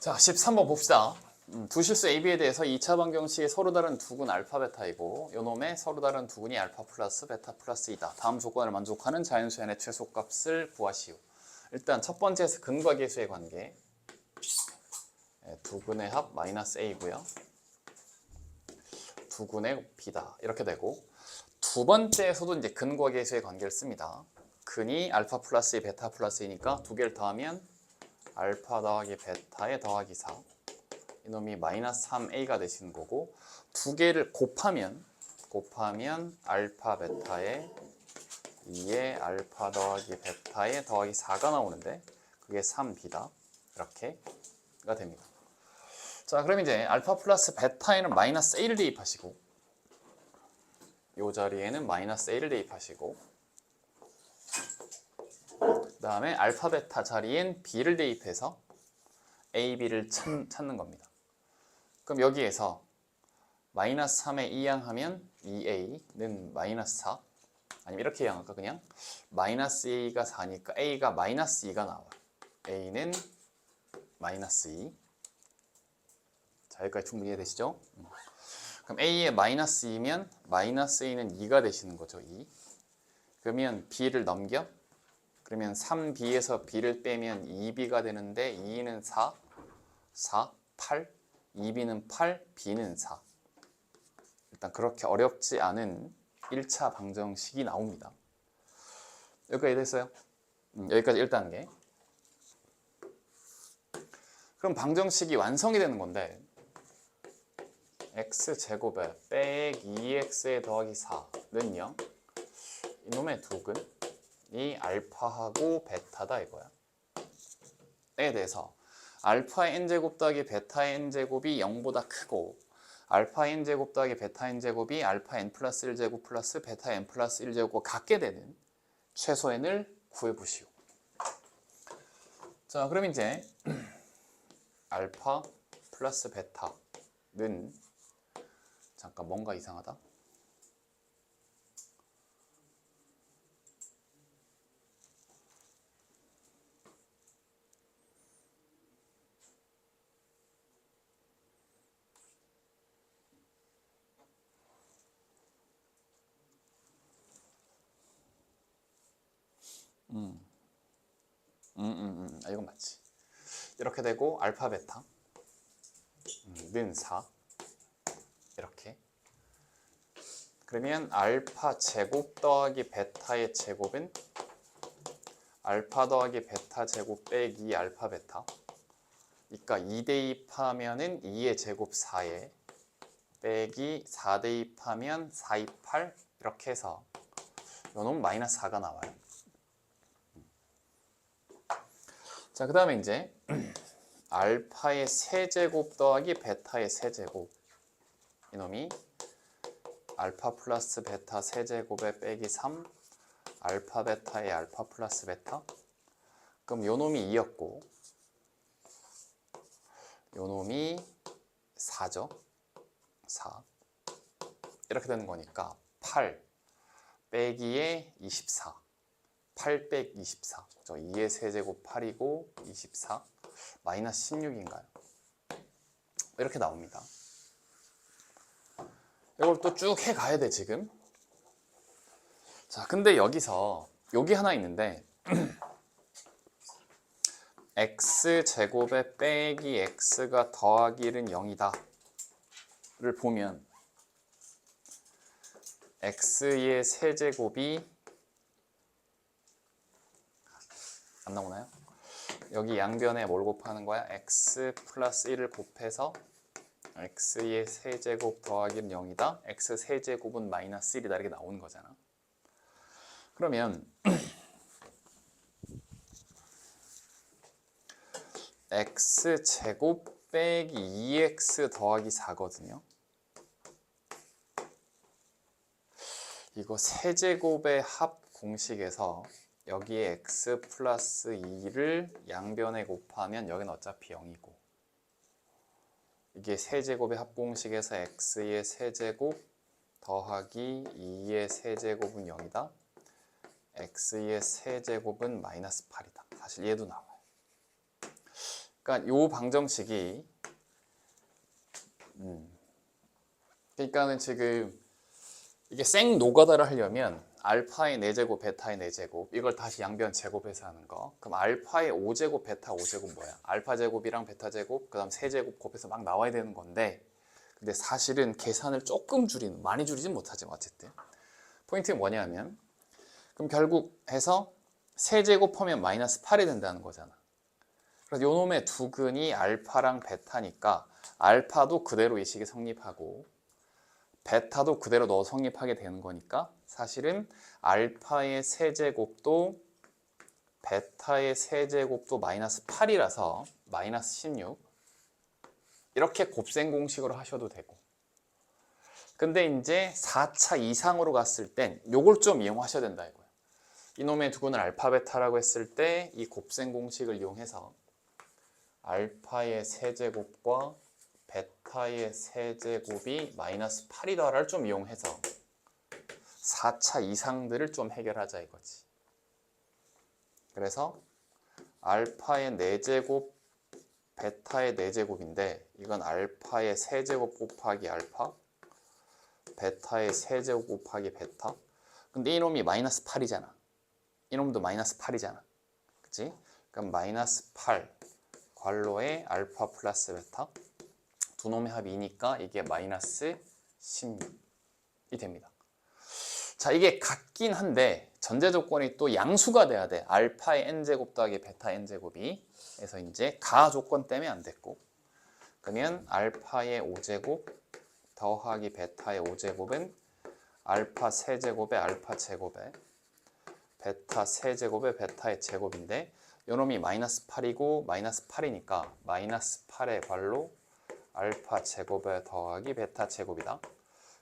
자, 13번 봅시다. 두 실수 AB에 대해서 2차 방정식의 서로 다른 두근 알파 베타이고 요놈의 서로 다른 두근이 알파 플러스 베타 플러스 2다. 다음 조건을 만족하는 자연수의 최소값을 구하시오. 일단 첫 번째에서 근과 계수의 관계. 두근의 합 마이너스 A고요. 두근의 B다. 이렇게 되고 두 번째에서도 이제 근과 계수의 관계를 씁니다. 근이 알파 플러스 2 베타 플러스 2니까 두 개를 더하면 알파 더하기 베타에 더하기 4. 이놈이 마이너스 3a가 되시는 거고 두 개를 곱하면 알파 베타에 2에 알파 더하기 베타에 더하기 4가 나오는데 그게 3b다. 이렇게가 됩니다. 자, 그럼 이제 알파 플러스 베타에는 마이너스 a를 대입하시고 이 자리에는 마이너스 a를 대입하시고 그 다음에 알파 베타 자리엔 b를 대입해서 a, b를 찾는 겁니다. 그럼 여기에서 마이너스 3에 2양 하면 2a는 마이너스 4. 아니면 이렇게 이양할까 그냥? 마이너스 a가 4니까 a가 마이너스 2가 나와요. a는 마이너스 2. 자, 여기까지 충분히 이해되시죠? 그럼 a에 마이너스 2면 마이너스 a는 2가 되시는 거죠. 2. 그러면 b를 넘겨? 그러면 3b에서 b를 빼면 2b가 되는데 2는 4, 8. 2b는 8, b는 4. 일단 그렇게 어렵지 않은 1차 방정식이 나옵니다. 여기까지 됐어요? 여기까지 1단계. 그럼 방정식이 완성이 되는 건데 x제곱에 빼 2x에 더하기 4는요. 이놈의 두근이 알파하고 베타다 이거야. 에 대해서 알파의 n제곱 더하기 베타의 n제곱이 0보다 크고 알파 n제곱 더하기 베타 n제곱이 알파 n 플러스 1제곱 플러스 베타 n 플러스 1제곱과 같게 되는 최소 n을 구해보시오. 자, 그럼 이제 알파 플러스 베타는 잠깐 뭔가 이상하다. 이건 맞지. 이렇게 되고 알파 베타 는 4 이렇게. 그러면 알파 제곱 더하기 베타의 제곱은 알파 더하기 베타 제곱 빼기 알파 베타. 그러니까 2 대입하면은 2의 제곱 4에 빼기 4 대입하면 4, 2, 8 이렇게 해서 요놈 마이너스 4가 나와요. 자, 그 다음에 이제 알파의 세제곱 더하기 베타의 세제곱. 이놈이 알파 플러스 베타 세제곱에 빼기 3 알파 베타의 알파 플러스 베타. 그럼 요놈이 2였고 요놈이 4죠. 4 이렇게 되는 거니까 8 빼기에 24 8 빼기 24 그죠? 2의 세제곱 8이고 24 마이너스 16인가요? 이렇게 나옵니다. 이걸 또 쭉 해가야 돼 지금. 자, 근데 여기서 여기 하나 있는데 x제곱에 빼기 x가 더하기 1은 0이다 를 보면 x의 세제곱이 안 나오나요? 여기 양변에 뭘 곱하는 거야? x 플러스 1을 곱해서 x의 세제곱 더하기 0이다. x 세제곱은 마이너스 1이다. 이렇게 나오는 거잖아. 그러면 x제곱 빼기 2x 더하기 4거든요. 이거 세제곱의 합 공식에서 여기에 x 플러스 2를 양변에 곱하면 여기는 어차피 0이고 이게 세제곱의 합공식에서 x의 세제곱 더하기 2의 세제곱은 0이다. x의 세제곱은 마이너스 8이다. 사실 얘도 나와요. 그러니까 요 방정식이 그러니까는 지금 이게 생 노가다를 하려면 알파의 4제곱, 베타의 4제곱 이걸 다시 양변 제곱해서 하는 거. 그럼 알파의 5제곱, 베타 5제곱 뭐야? 알파 제곱이랑 베타 제곱, 그 다음 세제곱 곱해서 막 나와야 되는 건데 근데 사실은 계산을 조금 줄이는, 많이 줄이진 못하지만 어쨌든 포인트는 뭐냐면 그럼 결국 해서 세제곱하면 마이너스 8이 된다는 거잖아. 그래서 요 놈의 두 근이 알파랑 베타니까 알파도 그대로 이 식이 성립하고 베타도 그대로 넣어 성립하게 되는 거니까 사실은 알파의 세제곱도 베타의 세제곱도 마이너스 8이라서 마이너스 16 이렇게 곱셈 공식으로 하셔도 되고 근데 이제 4차 이상으로 갔을 땐 요걸 좀 이용하셔야 된다 이거예요. 이놈의 두 근을 알파 베타라고 했을 때 이 곱셈 공식을 이용해서 알파의 세제곱과 베타의 세제곱이 마이너스 8이다를 좀 이용해서 4차 이상들을 좀 해결하자 이거지. 그래서 알파의 4제곱, 베타의 4제곱인데 이건 알파의 세제곱 곱하기 알파, 베타의 세제곱 곱하기 베타. 근데 이놈이 마이너스 8이잖아. 이놈도 마이너스 8이잖아. 그치? 그럼 마이너스 8 괄호에 알파 플러스 베타 두 놈의 합이 2니까 이게 마이너스 16이 됩니다. 자, 이게 같긴 한데 전제 조건이 또 양수가 돼야 돼. 알파의 n제곱 더하기 베타 n제곱이. 그래서 이제 가 조건 때문에 안 됐고 그러면 알파의 5제곱 더하기 베타의 5제곱은 알파 세제곱에 알파 제곱에 베타 세제곱에 베타의 제곱인데 요놈이 마이너스 8이고 마이너스 8이니까 마이너스 8의 괄호 알파 제곱에 더하기 베타 제곱이다.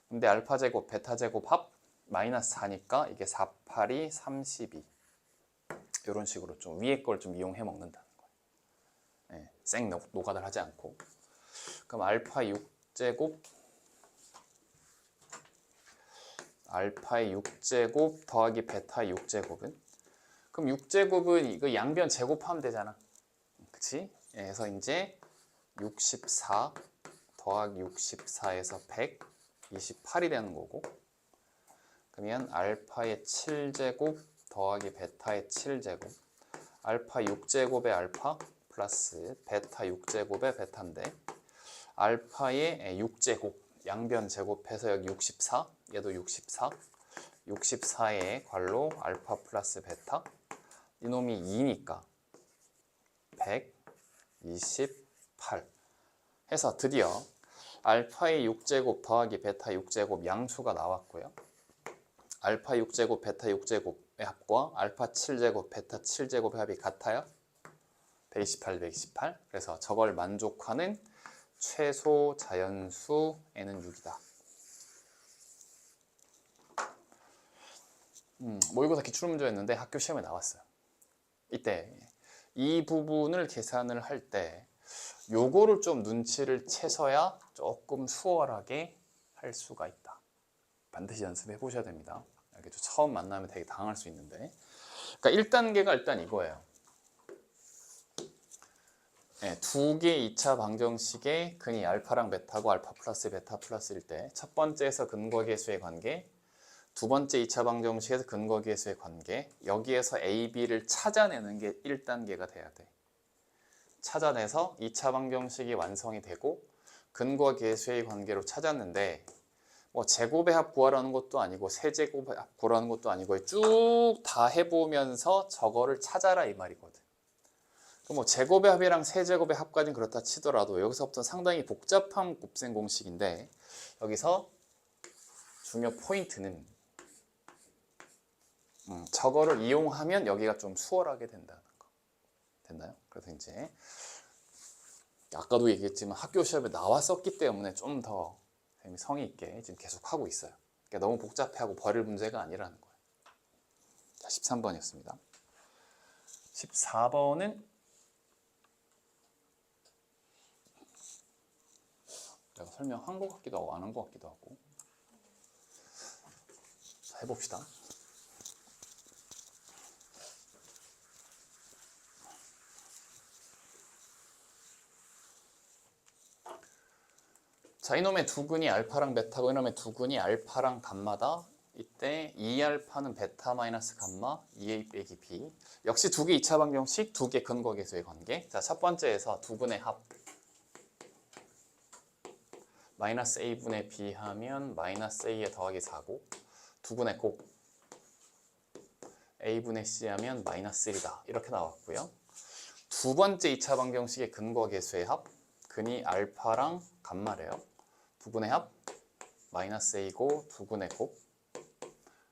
근데 알파 제곱 베타 제곱 합 마이너스 4니까 이게 4, 8이 32 이런 식으로 좀 위에 걸 좀 이용해 먹는다는 거예요. 네, 생 노가다를 하지 않고 그럼 알파 6제곱 알파의 6제곱 더하기 베타의 6제곱은 그럼 6제곱은 이거 양변 제곱하면 되잖아. 그치? 그래서 이제 64 더하기 64에서 128이 되는 거고 그러면 알파의 7제곱 더하기 베타의 7제곱 알파 6제곱의 알파 플러스 베타 6제곱의 베타인데 알파의 6제곱 양변 제곱해서 여기 64 얘도 64 64의 괄호 알파 플러스 베타 이놈이 2니까 128 해서 드디어 알파의 6제곱 더하기 베타 6제곱 양수가 나왔고요. 알파 6제곱 베타 6제곱의 합과 알파 7제곱 베타 7제곱의 합이 같아요. 128, 128. 그래서 저걸 만족하는 최소 자연수 n은 6이다. 모의고사 기출문제였는데 학교 시험에 나왔어요. 이때 이 부분을 계산을 할 때 요거를 좀 눈치를 채서야 조금 수월하게 할 수가 있다. 반드시 연습해 보셔야 됩니다. 알겠죠? 처음 만나면 되게 당할 수 있는데 그러니까 1단계가 일단 이거예요. 네, 두 개의 2차 방정식의 근이 알파랑 베타고 알파 플러스 베타 플러스일 때 첫 번째에서 근거계수의 관계 두 번째 2차 방정식에서 근거계수의 관계 여기에서 A, B를 찾아내는 게 1단계가 돼야 돼. 찾아내서 2차 방정식이 완성이 되고 근거계수의 관계로 찾았는데 뭐 제곱의 합 구하라는 것도 아니고 세제곱의 합 구하라는 것도 아니고 쭉 다 해보면서 저거를 찾아라 이 말이거든. 그럼 뭐 제곱의 합이랑 세제곱의 합까지는 그렇다 치더라도 여기서부터 상당히 복잡한 곱셈 공식인데 여기서 중요 포인트는 저거를 이용하면 여기가 좀 수월하게 된다는 거. 됐나요? 그래서 이제 아까도 얘기했지만 학교 시험에 나왔었기 때문에 좀 더 성의 있게 지금 계속 하고 있어요. 그러니까 너무 복잡해하고 버릴 문제가 아니라는 거예요. 자, 13번이었습니다. 14번은 내가 설명한 것 같기도 하고 안 한 것 같기도 하고 자, 해봅시다. 자, 이놈의 두근이 알파랑 베타고 이놈의 두근이 알파랑 감마다. 이때 2알파는 베타 마이너스 감마 2a 빼기 b. 역시 두 개 2차 방정식, 두 개 근거 계수의 관계. 자, 첫 번째에서 두근의 합 마이너스 a분의 b 하면 마이너스 a에 더하기 4고, 두근의 곱 a분의 c 하면 마이너스 1이다. 이렇게 나왔고요. 두 번째 2차 방정식의 근거 계수의 합, 근이 알파랑 감마래요. 두근의 합 마이너스 a고 두근의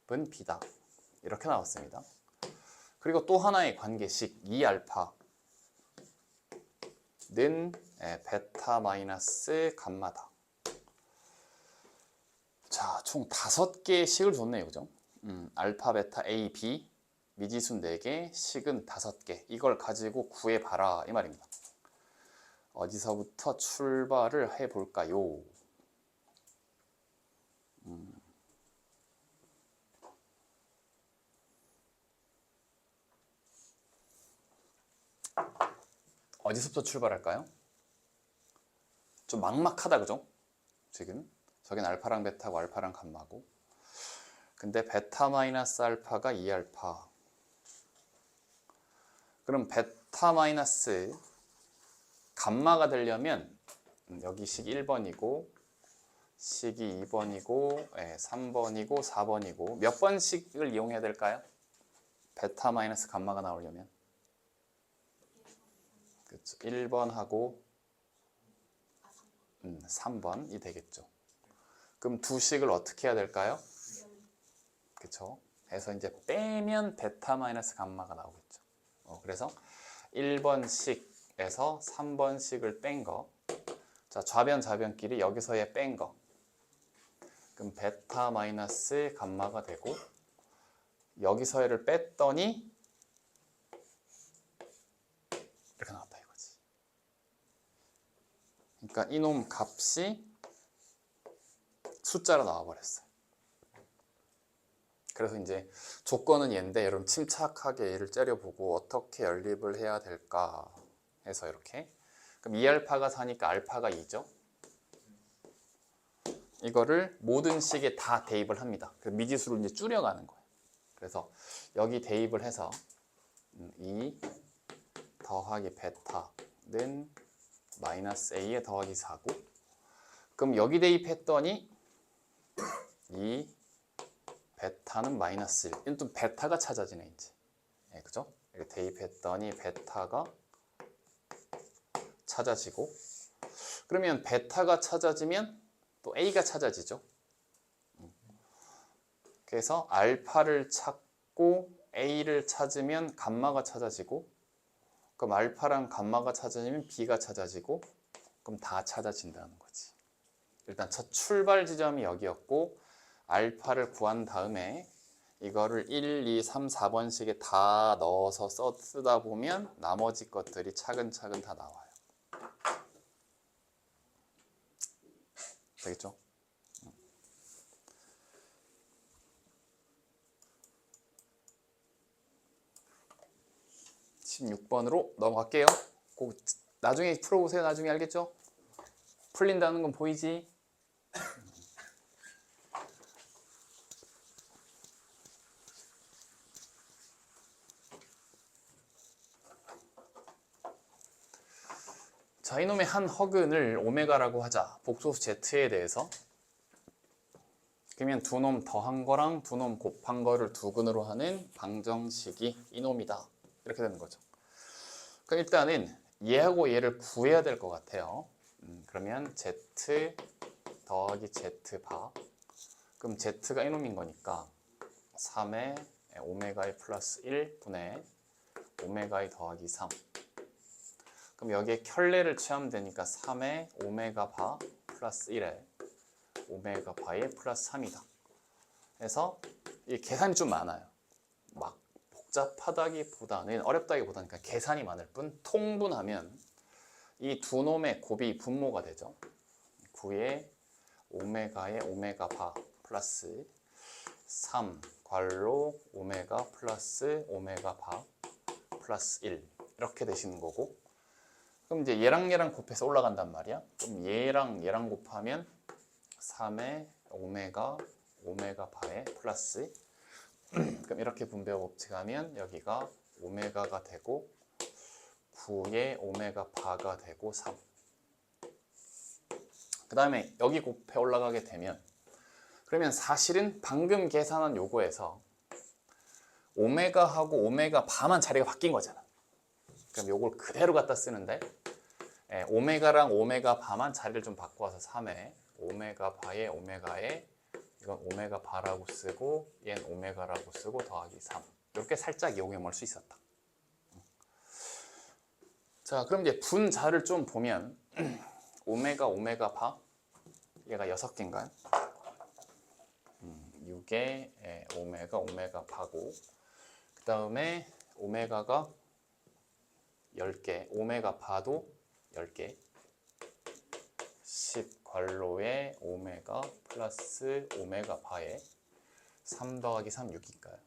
곱은 b다. 이렇게 나왔습니다. 그리고 또 하나의 관계식 2알파는 베타 마이너스 감마다. 자, 총 5개의 식을 줬네요. 그죠? 알파, 베타, A, B 미지수 4개, 식은 5개. 이걸 가지고 구해봐라 이 말입니다. 어디서부터 출발을 해볼까요? 어디서부터 출발할까요? 좀 막막하다, 그죠? 지금 저긴 알파랑 베타고 알파랑 감마고, 근데 베타 마이너스 알파가 2알파. 그럼 베타 마이너스 감마가 되려면 여기 식 1번이고 식이 2번이고 3번이고 4번이고 몇 번씩을 이용해야 될까요? 베타 마이너스 감마가 나오려면 그렇죠. 1번하고 3번이 되겠죠. 그럼 두 식을 어떻게 해야 될까요? 그렇죠. 해서 이제 빼면 베타 마이너스 감마가 나오겠죠. 그래서 1번식에서 3번식을 뺀 거. 자, 좌변 좌변끼리 여기서의 뺀 거. 그럼 베타 마이너스 감마가 되고, 여기서의 뺐더니 이렇게 나왔다 이거지. 그러니까 이놈 값이 숫자로 나와버렸어요. 그래서 이제 조건은 얘인데 여러분 침착하게 얘를 째려보고 어떻게 연립을 해야 될까 해서 이렇게. 그럼 2알파가 4니까 알파가 2죠. 이거를 모든 식에 다 대입을 합니다. 미지수를 이제 줄여가는 거예요. 그래서 여기 대입을 해서 2 더하기 베타는 마이너스 a에 더하기 4고, 그럼 여기 대입했더니 2 베타는 마이너스 1. 이건 또 베타가 찾아지네 이제. 그죠? 이렇게 대입했더니 베타가 찾아지고, 그러면 베타가 찾아지면 또 a가 찾아지죠. 그래서 알파를 찾고 a를 찾으면 감마가 찾아지고, 그럼 알파랑 감마가 찾아지면 b가 찾아지고, 그럼 다 찾아진다는 거지. 일단 첫 출발 지점이 여기였고, 알파를 구한 다음에 이거를 1, 2, 3, 4번씩에 다 넣어서 쓰다 보면 나머지 것들이 차근차근 다 나와요. 되겠죠? 16번으로 넘어갈게요. 꼭 나중에 풀어보세요. 나중에 알겠죠? 풀린다는 건 보이지? 자, 이놈의 한 허근을 오메가라고 하자. 복소수 Z에 대해서. 그러면 두 놈 더한 거랑 두 놈 곱한 거를 두근으로 하는 방정식이 이놈이다. 이렇게 되는 거죠. 그럼 일단은 얘하고 얘를 구해야 될 것 같아요. 그러면 Z 더하기 Z바. 그럼 Z가 이놈인 거니까 3의 오메가의 플러스 1분의 오메가의 더하기 3. 그럼 여기에 켤레를 취하면 되니까 3의 오메가 바 플러스 1에 오메가 바의 플러스 3이다. 그래서 이 계산이 좀 많아요. 막 복잡하다기보다는 어렵다기보다는 그냥 계산이 많을 뿐, 통분하면 이 두 놈의 곱이 분모가 되죠. 9의 오메가의 오메가 바 플러스 3 괄호 오메가 플러스 오메가 바 플러스 1 이렇게 되시는 거고, 그럼 이제 얘랑 얘랑 곱해서 올라간단 말이야. 그럼 얘랑 얘랑 곱하면 3의 오메가 바에 플러스 그럼 이렇게 분배 법칙하면 여기가 오메가가 되고 9의 오메가 바가 되고 3. 그 다음에 여기 곱해 올라가게 되면 그러면 사실은 방금 계산한 요거에서 오메가하고 오메가 바만 자리가 바뀐 거잖아. 그럼 요걸 그대로 갖다 쓰는데 오메가랑 오메가 바만 자리를 좀 바꿔서 3에 오메가 바에 오메가에 이건 오메가 바라고 쓰고 얘는 오메가라고 쓰고 더하기 3 이렇게 살짝 이용해 볼 수 있었다. 자, 그럼 이제 분자를 좀 보면 오메가 바 얘가 6개인가요? 6의 오메가 바고 그 다음에 오메가가 10개 오메가 바도 10개 10 괄호에 오메가 플러스 오메가 바에 3 더하기 3 6일까요?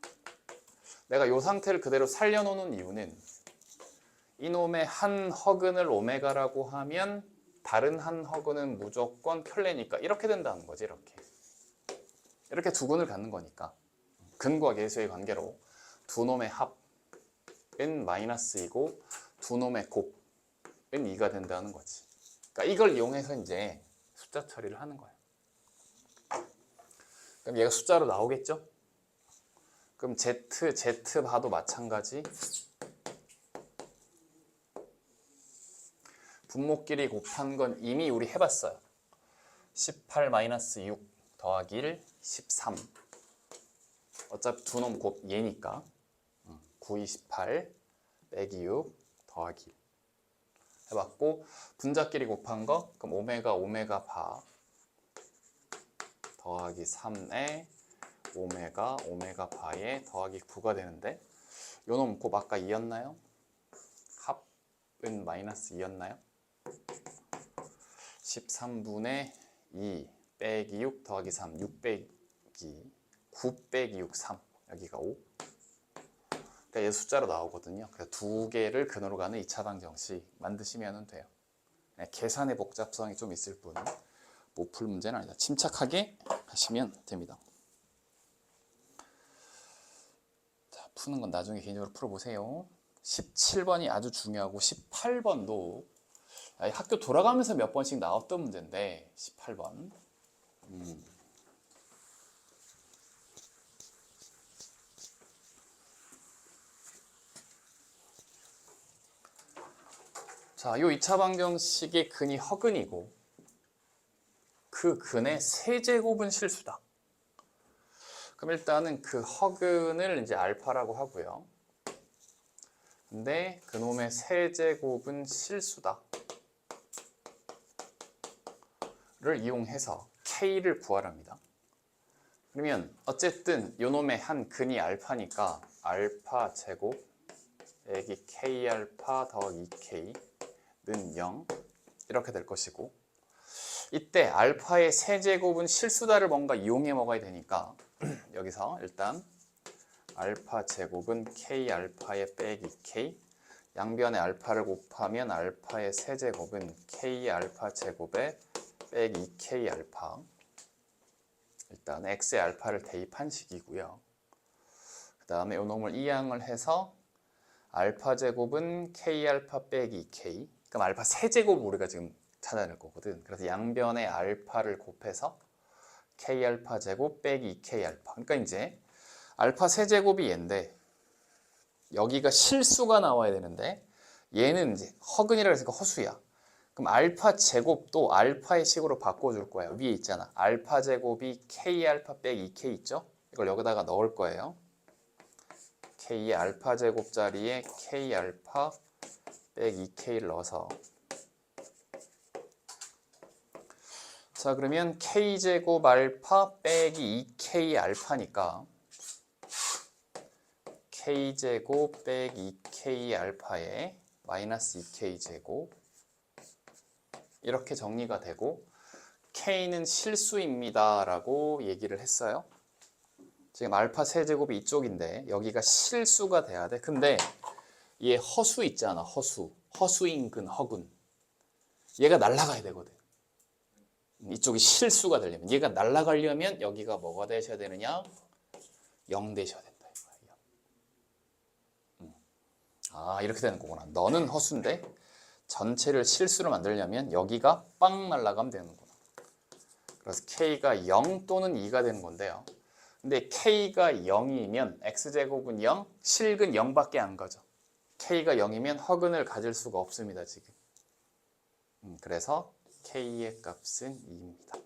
내가 이 상태를 그대로 살려놓는 이유는 이놈의 한 허근을 오메가라고 하면 다른 한 허근은 무조건 켤레니까 이렇게 된다는 거지. 이렇게 두 근을 갖는 거니까 근과 계수의 관계로 두 놈의 합은 마이너스이고 두 놈의 곱은 2가 된다는 거지. 그러니까 이걸 이용해서 이제 숫자 처리를 하는 거야. 그럼 얘가 숫자로 나오겠죠? 그럼 Z 바도 마찬가지. 분모끼리 곱한 건 이미 우리 해봤어요. 18-6 더하기 1, 13. 어차피 두 놈 곱 얘니까 9, 28 빼기 6 더하기 1 해봤고 분자끼리 곱한 거 그럼 오메가 바 더하기 3에 오메가 바에 더하기 9가 되는데 요 놈 곱 아까 2였나요? 합은 마이너스 2였나요? 13분의 2 빼기 6 더하기 3 6 빼기 9 빼기 6 3 여기가 5 그러니까 얘 숫자로 나오거든요. 그래서 두 개를 근으로 가는 2차 방정식 만드시면 돼요. 계산의 복잡성이 좀 있을 뿐 못 풀 문제는 아니다. 침착하게 하시면 됩니다. 자, 푸는 건 나중에 개인적으로 풀어보세요. 17번이 아주 중요하고 18번도 학교 돌아가면서 몇 번씩 나왔던 문제인데 18번 자, 요 2차 방정식의 근이 허근이고 그 근의 세제곱은 실수다. 그럼 일단은 그 허근을 이제 알파라고 하고요. 근데 그놈의 세제곱은 실수다. 를 이용해서 K를 구하랍니다. 그러면 어쨌든 요놈의 한 근이 알파니까 알파 제곱 빼기 K 알파 더하기 2K는 0 이렇게 될 것이고 이때 알파의 세제곱은 실수다를 뭔가 이용해 먹어야 되니까 여기서 일단 알파 제곱은 K 알파의 빼기 K 양변에 알파를 곱하면 알파의 세제곱은 K 알파 제곱에 빼기 2K 알파 일단 X의 알파를 대입한 식이고요. 그 다음에 이 놈을 이항을 해서 알파 제곱은 K 알파 빼기 2K 그럼 알파 세제곱을 우리가 지금 찾아낼 거거든. 그래서 양변에 알파를 곱해서 K 알파 제곱 빼기 2K 알파 그러니까 이제 알파 세제곱이 얘인데 여기가 실수가 나와야 되는데 얘는 이제 허근이라 했으니까 허수야. 그럼 알파 제곱도 알파의 식으로 바꿔줄 거예요. 위에 있잖아. 알파 제곱이 K 알파 빼기 2K 있죠? 이걸 여기다가 넣을 거예요. K의 알파 제곱 자리에 K 알파 빼기 2K를 넣어서 자 그러면 K 제곱 알파 빼기 2K 알파니까 K 제곱 빼기 2K 알파에 마이너스 2K 제곱 이렇게 정리가 되고 K는 실수입니다 라고 얘기를 했어요. 지금 알파 세제곱이 이쪽인데 여기가 실수가 돼야 돼. 근데 얘 허수 있잖아. 허수인근 허군. 얘가 날아가야 되거든. 이쪽이 실수가 되려면, 얘가 날아가려면 여기가 뭐가 되셔야 되느냐? 0 되셔야 된다. 아, 이렇게 되는 거구나. 너는 허수인데 전체를 실수로 만들려면 여기가 빵 날아가면 되는구나. 그래서 K가 0 또는 2가 되는 건데요. 근데 K가 0이면 X제곱은 0, 실근 0밖에 안 가죠. K가 0이면 허근을 가질 수가 없습니다, 지금. 그래서 K의 값은 2입니다.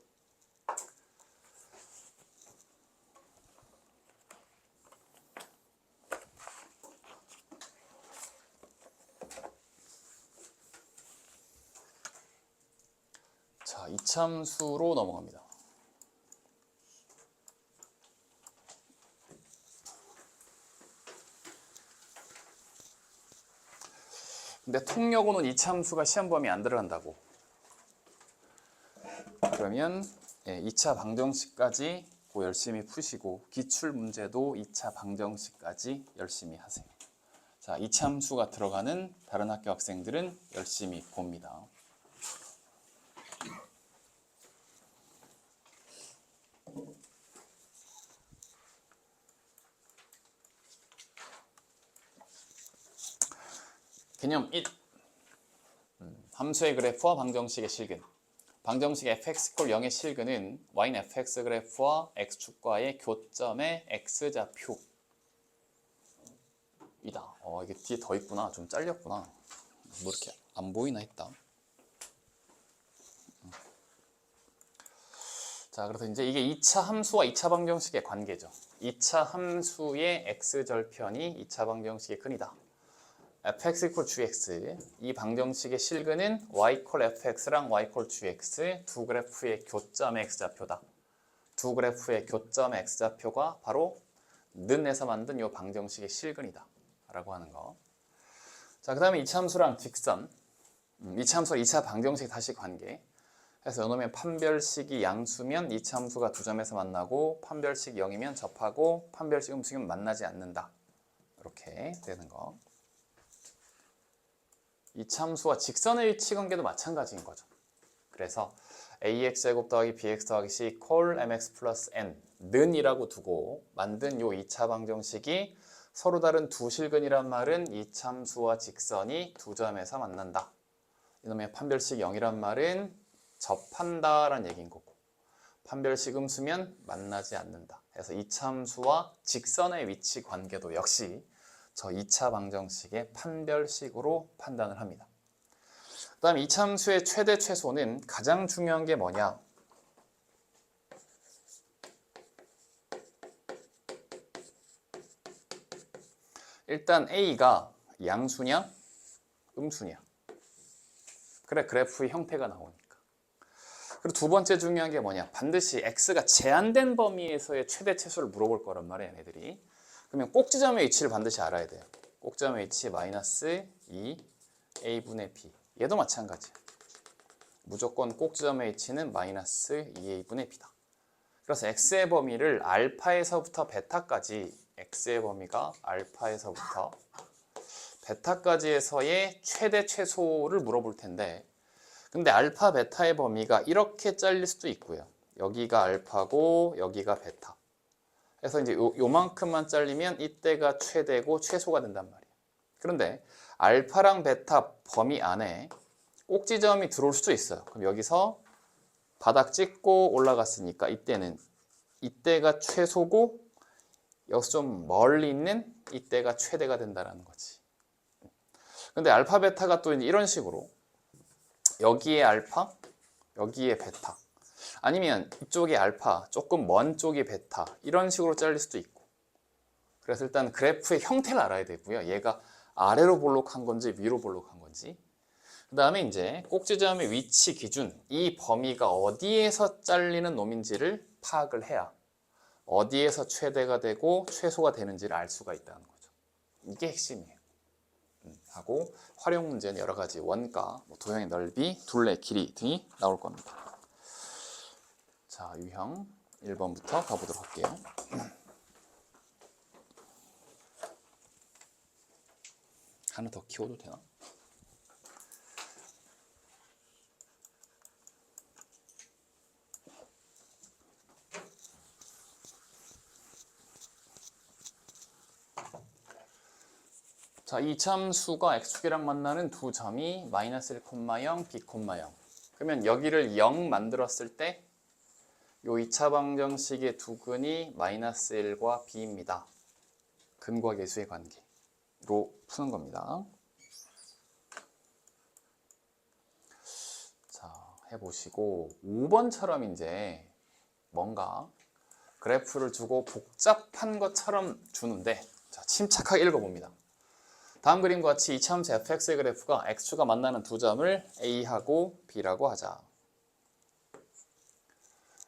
자, 이참수로 넘어갑니다. 근데 통역으로는 이참수가 시험 범위에 안 들어간다고. 그러면 2차 방정식까지 열심히 푸시고 기출 문제도 2차 방정식까지 열심히 하세요. 자, 이참수가 들어가는 다른 학교 학생들은 열심히 봅니다. 개념 1. 함수의 그래프와 방정식의 실근. 방정식 fx = 0의 실근은 y는 fx 그래프와 x축과의 교점의 x좌표이다. 이게 뒤에 더 있구나. 좀 잘렸구나. 뭐 이렇게 안 보이나 했다. 자, 그래서 이제 이게 2차 함수와 2차 방정식의 관계죠. 2차 함수의 x절편이 2차 방정식의 근이다. fx = gx. 이 방정식의 실근은 y = fx랑 y = gx 두 그래프의 교점의 x좌표다. 두 그래프의 교점의 x좌표가 바로 는에서 만든 이 방정식의 실근이다 라고 하는 거. 자, 그 다음에 이차함수랑 직선. 이차함수와 2차 방정식 다시 관계. 해서 이놈의 판별식이 양수면 이차함수가 두 점에서 만나고 판별식이 0이면 접하고 판별식 음수면 만나지 않는다. 이렇게 되는 거. 이참수와 직선의 위치 관계도 마찬가지인 거죠. 그래서 ax제곱 더하기 bx 더하기 c 콜 mx 플러스 n 는이라고 두고 만든 요 2차 방정식이 서로 다른 두 실근이란 말은 이참수와 직선이 두 점에서 만난다. 이놈의 판별식 0이란 말은 접한다 라는 얘기인 거고, 판별식 음수면 만나지 않는다. 그래서 이참수와 직선의 위치 관계도 역시 저 2차 방정식의 판별식으로 판단을 합니다. 그 다음 이참수의 최대 최소는 가장 중요한 게 뭐냐? 일단 A가 양수냐 음수냐. 그래 그래프의 형태가 나오니까. 그리고 두 번째 중요한 게 뭐냐? 반드시 X가 제한된 범위에서의 최대 최소를 물어볼 거란 말이에요, 얘네들이. 그러면 꼭지점의 위치를 반드시 알아야 돼요. 꼭지점의 위치 마이너스 2a분의 b. 얘도 마찬가지야. 무조건 꼭지점의 위치는 마이너스 2a분의 b다. 그래서 x의 범위를 알파에서부터 베타까지, x의 범위가 알파에서부터 베타까지에서의 최대 최소를 물어볼 텐데, 근데 알파 베타의 범위가 이렇게 잘릴 수도 있고요. 여기가 알파고 여기가 베타. 그래서 이제 요만큼만 잘리면 이때가 최대고 최소가 된단 말이에요. 그런데 알파랑 베타 범위 안에 꼭지점이 들어올 수도 있어요. 그럼 여기서 바닥 찍고 올라갔으니까 이때가 최소고 여기서 좀 멀리 있는 이때가 최대가 된다는 거지. 근데 알파 베타가 또 이런 식으로 여기에 알파, 여기에 베타, 아니면 이쪽이 알파, 조금 먼 쪽이 베타, 이런 식으로 잘릴 수도 있고. 그래서 일단 그래프의 형태를 알아야 되고요. 얘가 아래로 볼록한 건지 위로 볼록한 건지. 그 다음에 이제 꼭지점의 위치 기준, 이 범위가 어디에서 잘리는 놈인지를 파악을 해야 어디에서 최대가 되고 최소가 되는지를 알 수가 있다는 거죠. 이게 핵심이에요. 하고 활용 문제는 여러 가지 원가, 도형의 넓이, 둘레 길이 등이 나올 겁니다. 자, 유형 1번부터 가보도록 할게요. 하나 더 키워도 되나? 자, 이 참수가 x축이랑 만나는 두 점이 마이너스 1,0, b, 0. 그러면 여기를 0 만들었을 때 요 2차 방정식의 두근이 마이너스 1과 b입니다. 근과 계수의 관계로 푸는 겁니다. 자, 해보시고 5번처럼 이제 뭔가 그래프를 주고 복잡한 것처럼 주는데, 자, 침착하게 읽어봅니다. 다음 그림과 같이 이차함수 fx의 그래프가 x축과 만나는 두 점을 a하고 b라고 하자.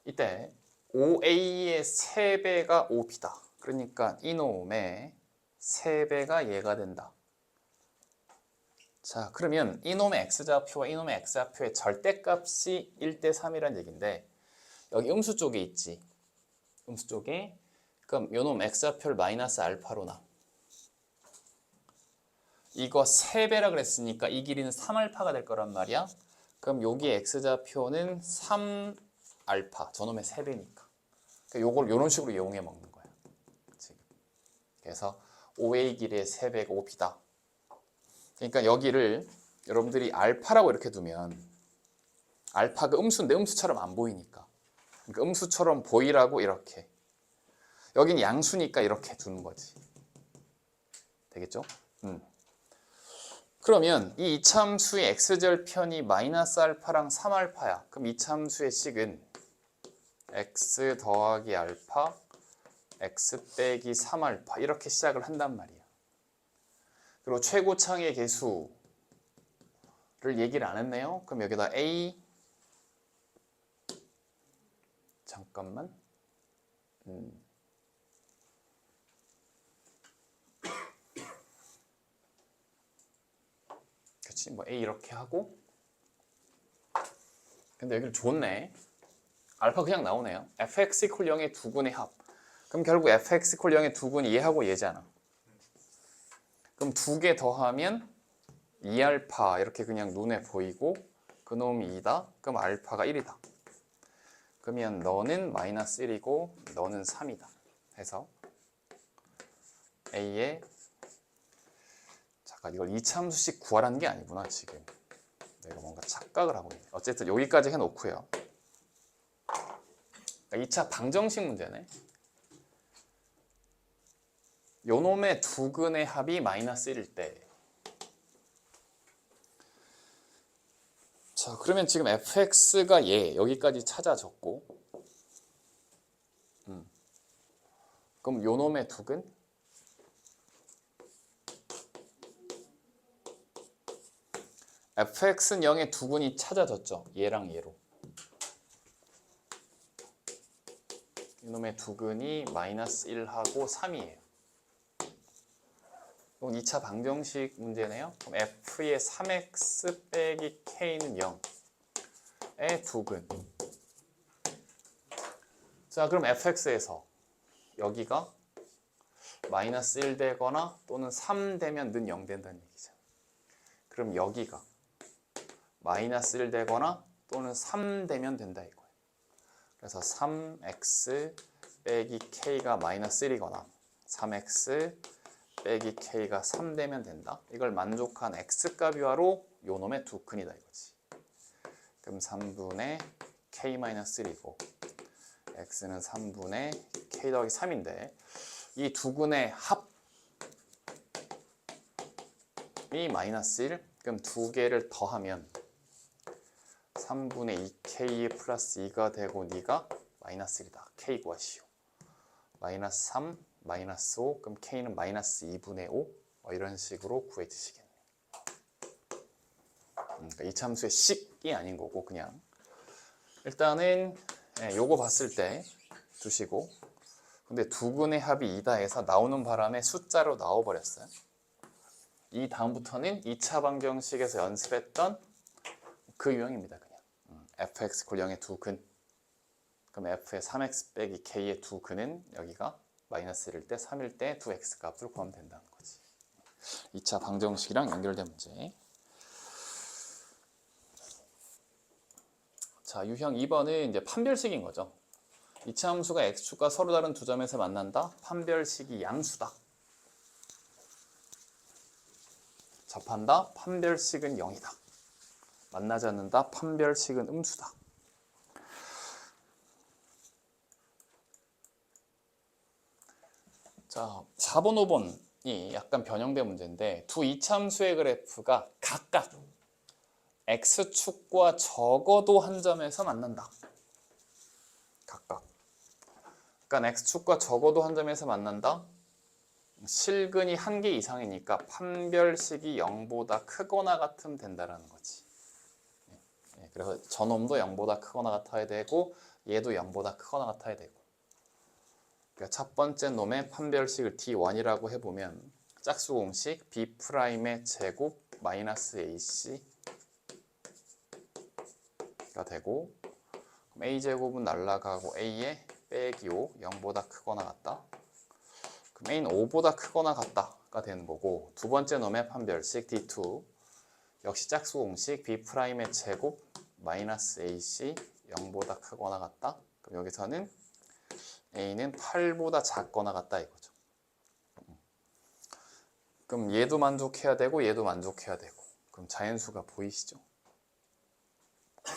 이때 5a의 3배가 5b다. 그러니까 이놈의 3배가 얘가 된다. 자, 그러면 이놈의 x좌표와 이놈의 x좌표의 절대값이 1대 3이라는 얘기인데, 여기 음수 쪽에 있지. 음수 쪽에. 그럼 요놈 x좌표를 마이너스 알파로 나. 이거 3배라 그랬으니까 이 길이는 3알파가 될 거란 말이야. 그럼 여기 x좌표는 3알파, 저놈의 3배니까. 그러니까 요걸 이런 식으로 이용해 먹는 거야. 지금. 그래서 5a 길이의 3배가 5b다. 그러니까 여기를 여러분들이 알파라고 이렇게 두면 알파가 음수인데 음수처럼 안 보이니까. 그러니까 음수처럼 보이라고 이렇게. 여긴 양수니까 이렇게 두는 거지. 되겠죠? 그러면 이 이차함수의 x절편이 마이너스 알파랑 3알파야. 그럼 이차함수의 식은 x 더하기 알파, x 빼기 3알파 이렇게 시작을 한단 말이야. 그리고 최고창의 개수를 얘기를 안 했네요. 그럼 여기다 a, 잠깐만, 그치, 뭐 a 이렇게 하고, 근데 여기를 줬네. 알파 그냥 나오네요. fx 이퀄 0의 두근의 합. 그럼 결국 fx 이퀄 0의 두근이 얘하고 얘잖아. 그럼 두 개 더하면 2알파 이렇게 그냥 눈에 보이고 그놈이 2다. 그럼 알파가 1이다. 그러면 너는 마이너스 1이고 너는 3이다. 해서 A의, 잠깐 이걸 이차함수식 구하라는 게 아니구나 지금. 내가 뭔가 착각을 하고 있네. 어쨌든 여기까지 해놓고요. 그러니까 2차 방정식 문제네. 요놈의 두근의 합이 마이너스 1일 때, 자, 그러면 지금 fx가 얘 여기까지 찾아졌고, 그럼 요놈의 두근 fx는 0의 두근이 찾아졌죠. 얘랑 얘로. 이놈의 두근이 마이너스 1하고 3이에요. 이건 2차 방정식 문제네요. 그럼 f의 3x 빼기 k는 0의 두근. 자, 그럼 fx에서 여기가 마이너스 1 되거나 또는 3 되면 는 0 된다는 얘기죠. 그럼 여기가 마이너스 1 되거나 또는 3 되면 된다 이거예요. 그래서 3x 빼기 k가 마이너스 1이거나 3x 빼기 k가 3 되면 된다. 이걸 만족한 x값 유화로 요놈의 두근이다 이거지. 그럼 3분의 k-1이고 x는 3분의 k 더하기 3인데 이 두근의 합이 마이너스 1. 그럼 두 개를 더하면 3분의 2k 플러스 2가 되고 니가 마이너스 1이다. k 구하시오. 마이너스 3, 마이너스 5, 그럼 k는 마이너스 2분의 5 이런 식으로 구해주시겠네요. 그러니까 이차함수의 식이 아닌 거고 그냥 일단은 요거 봤을 때 두시고, 근데 두근의 합이 2다 해서 나오는 바람에 숫자로 나와버렸어요. 이 다음부터는 2차 방정식에서 연습했던 그 유형입니다. 그냥 fx = 0의 두근. 그럼 f의 3x 빼기 k의 두근은 여기가 마이너스 1일 때 3일 때 2x 값을 구하면 된다는 거지. 2차 방정식이랑 연결된 문제. 자, 유형 2번은 이제 판별식인 거죠. 이차 함수가 x축과 서로 다른 두 점에서 만난다. 판별식이 양수다. 접한다. 판별식은 0이다. 만나지 않는다. 판별식은 음수다. 자, 4번, 5번이 약간 변형된 문제인데 두 이참수의 그래프가 각각 x축과 적어도 한 점에서 만난다. 각각. 그러니까 x축과 적어도 한 점에서 만난다. 실근이 1개 이상이니까 판별식이 0보다 크거나 같으면 된다는 거지. 그래서 저놈도 0보다 크거나 같아야 되고 얘도 0보다 크거나 같아야 되고. 그러니까 첫 번째 놈의 판별식을 D1이라고 해보면 짝수 공식 B'의 제곱 마이너스 AC가 되고 그럼 A제곱은 날라가고 A에 빼기 5, 0보다 크거나 같다. 그럼 A는 5보다 크거나 같다가 되는 거고 두 번째 놈의 판별식 D2 역시 짝수 공식 B'의 제곱 마이너스 AC 0보다 크거나 같다. 그럼 여기서는 A는 8보다 작거나 같다 이거죠. 그럼 얘도 만족해야 되고 얘도 만족해야 되고 그럼 자연수가 보이시죠?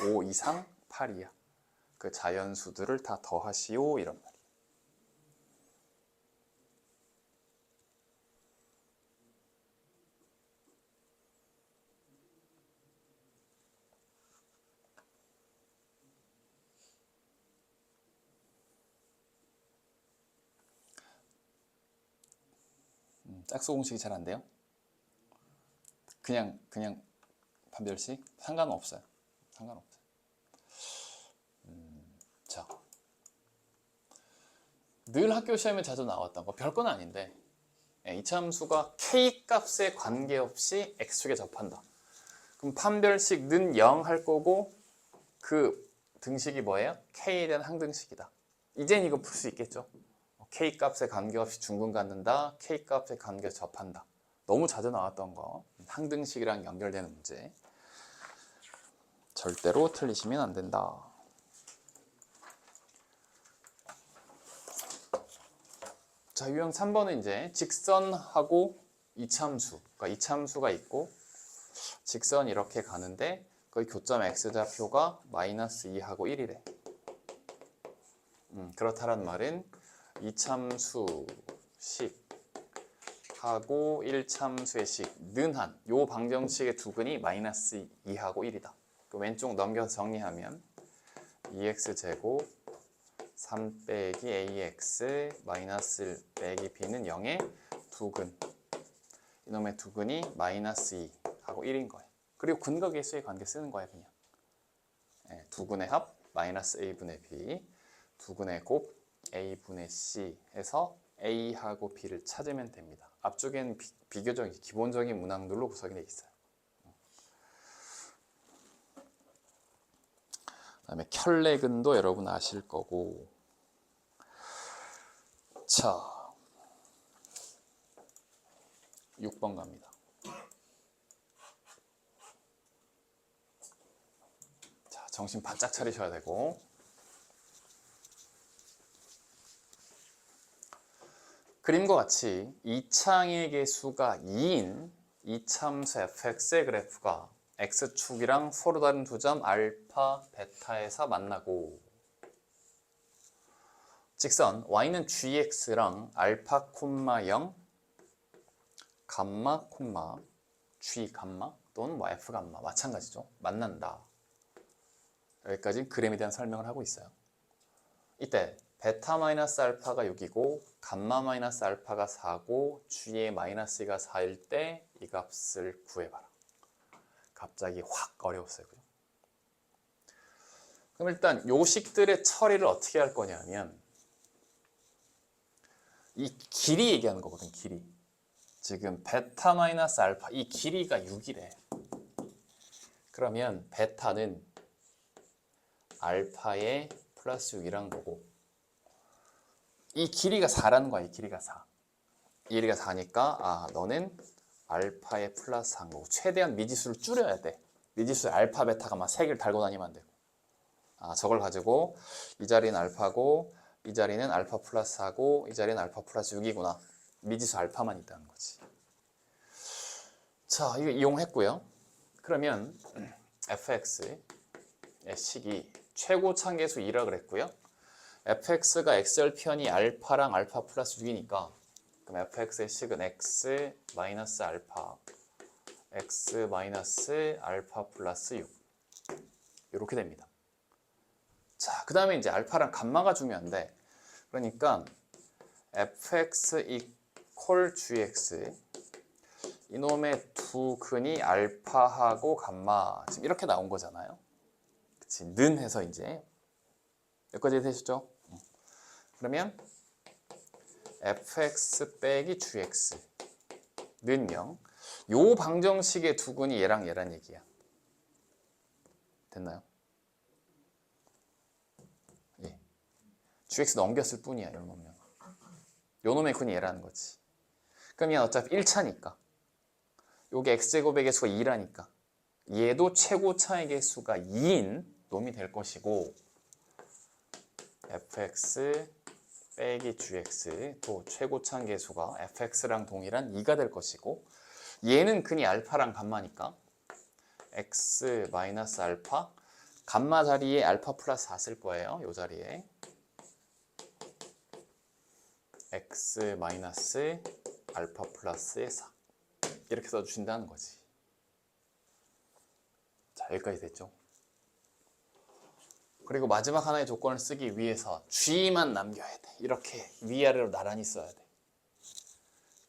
5 이상 8이야. 그 자연수들을 다 더하시오 이런 말이에요. 짝수 공식이 잘 안 돼요? 그냥 판별식 상관없어요. 상관없어요. 자, 늘 학교 시험에 자주 나왔던 거 별건 아닌데 이참수가 k 값에 관계없이 x축에 접한다. 그럼 판별식는 0 할 거고 그 등식이 뭐예요? k에 대한 항등식이다. 이젠 이거 풀 수 있겠죠? k 값에 관계없이 중근 갖는다. k 값에 관계없이 접한다. 너무 자주 나왔던 거 항등식이랑 연결되는 문제 절대로 틀리시면 안 된다. 자, 유형 3번은 이제 직선하고 이참수, 그러니까 이참수가 있고 직선이 이렇게 가는데 거기 교점 x좌표가 마이너스 2하고 1이래. 그렇다란 말은 이참수식 하고 1참수의 식는 한 요 방정식의 두근이 마이너스 2하고 1이다. 그 왼쪽 넘겨서 정리하면 2x제곱 3 빼기 ax 마이너스 1 빼기 b는 0의 두근. 이놈의 두근이 마이너스 2하고 1인 거예요. 그리고 근거계수의 관계 쓰는 거예요. 그냥 두근의 합 마이너스 a분의 b 두근의 곱 a분의 c 해서 a하고 b를 찾으면 됩니다. 앞쪽에는 비교적 기본적인 문항들로 구성이 되어 있어요. 그다음에 켤레근도 여러분 아실 거고. 자, 6번 갑니다. 자, 정신 바짝 차리셔야 되고. 그림과 같이 이창의 개수가 2인 이참수 fx의 그래프가 x축이랑 서로 다른 두 점 알파, 베타에서 만나고 직선 y는 gx랑 알파, 0, 감마, g 감마 또는 f 감마 마찬가지죠. 만난다. 여기까지 그림에 대한 설명을 하고 있어요. 이때 베타 마이너스 알파가 6이고 감마 마이너스 알파가 4고 g의 마이너스 2가 4일 때 이 값을 구해봐라. 갑자기 확 어려웠어요. 그럼 일단 요식들의 처리를 어떻게 할 거냐면 이 길이 얘기하는 거거든. 길이. 지금 베타 마이너스 알파 이 길이가 6이래. 그러면 베타는 알파의 플러스 6이란 거고 이 길이가 4라는 거야. 이 길이가 4. 이 길이가 4니까 너는 알파의 플러스 4인 거고 최대한 미지수를 줄여야 돼. 미지수 알파, 베타가 막 3개를 달고 다니면 안 되고 저걸 가지고 이 자리는 알파고 이 자리는 알파 플러스 4고 이 자리는 알파 플러스 6이구나. 미지수 알파만 있다는 거지. 자, 이거 이용했고요. 그러면 fx의 식이 최고 참계수 2라 그랬고요. fx가 x절편이 알파랑 알파 플러스 6이니까 그럼 fx의 식은 x 마이너스 알파 x 마이너스 알파 플러스 6 이렇게 됩니다. 자, 그 다음에 이제 알파랑 감마가 중요한데 그러니까 fx 이퀄 gx 이놈의 두 근이 알파하고 감마 지금 이렇게 나온 거잖아요. 그치? 는 해서 이제 여기까지 되시죠? 그러면 fx 빼기 gx 는 0. 요 방정식의 두 근이 얘랑 얘란 얘기야. 됐나요? 예. gx 넘겼을 뿐이야. 요 놈은. 요 놈의 근이 얘라는 거지. 그러면 어차피 1차니까 요게 x제곱의 개수가 2라니까 얘도 최고차의 개수가 2인 놈이 될 것이고 fx 빼기 gx 또 최고차의 개수가 fx랑 동일한 2가 될 것이고 얘는 근이 알파랑 감마니까 x 마이너스 알파 감마 자리에 알파 플러스 4 쓸 거예요. 요 자리에 x 마이너스 알파 플러스의 4 이렇게 써주신다는 거지. 자, 여기까지 됐죠. 그리고 마지막 하나의 조건을 쓰기 위해서 g만 남겨야 돼. 이렇게 위아래로 나란히 써야 돼.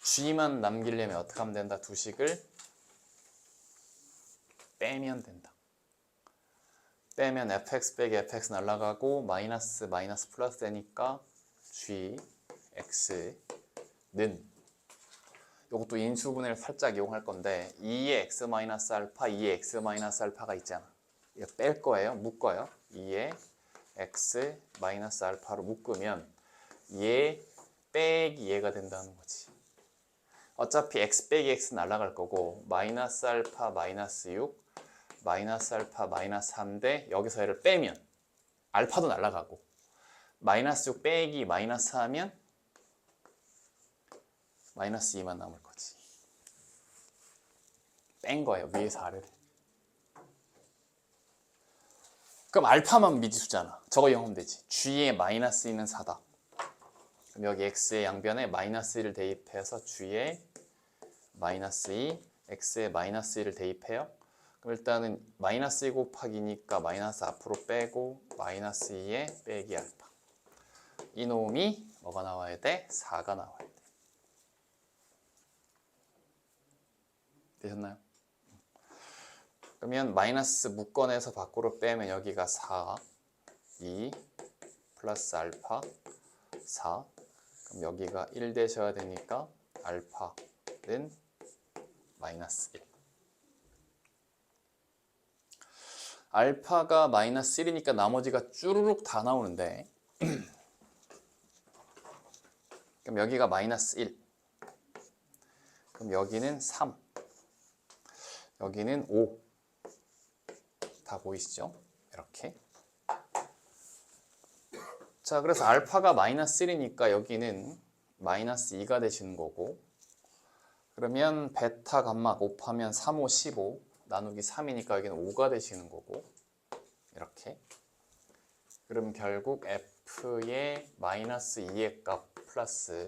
g만 남기려면 어떻게 하면 된다? 두 식을 빼면 된다. 빼면 fx 빼기 fx 날아가고 마이너스 마이너스 플러스 되니까 g x는 이것도 인수분해를 살짝 이용할 건데 2의 x 마이너스 알파, 2의 x 마이너스 알파가 있잖아. 이거 뺄 거예요. 묶어요. 2의 x 마이너스 알파로 묶으면 얘 빼기 얘가 된다는 거지. 어차피 x 빼기 x 날아갈 거고 마이너스 알파 마이너스 6 마이너스 알파 마이너스 3대 여기서 얘를 빼면 알파도 날아가고 마이너스 6 빼기 마이너스 하면 마이너스 2만 남을 거지. 뺀 거예요. 위에서 아래로. 그럼 알파만 미지수잖아. 저거 이용하면 되지. g에 마이너스 2는 4다. 그럼 여기 x의 양변에 마이너스 1을 대입해서 g에 마이너스 2, x에 마이너스 1을 대입해요. 그럼 일단은 마이너스 2 곱하기니까 마이너스 앞으로 빼고 마이너스 2에 빼기 알파. 이놈이 뭐가 나와야 돼? 4가 나와야 돼. 되셨나요? 그러면 마이너스 묶어내서 밖으로 빼면 여기가 4, 2 플러스 알파 4 그럼 여기가 1 되셔야 되니까 알파는 마이너스 1 알파가 마이너스 1이니까 나머지가 쭈루룩 다 나오는데 그럼 여기가 마이너스 1 그럼 여기는 3 여기는 5 다 보이시죠? 이렇게 자 그래서 알파가 마이너스 1이니까 여기는 마이너스 2가 되시는 거고 그러면 베타 감마 곱하면 3, 5, 15 나누기 3이니까 여기는 5가 되시는 거고 이렇게 그럼 결국 f의 마이너스 2의 값 플러스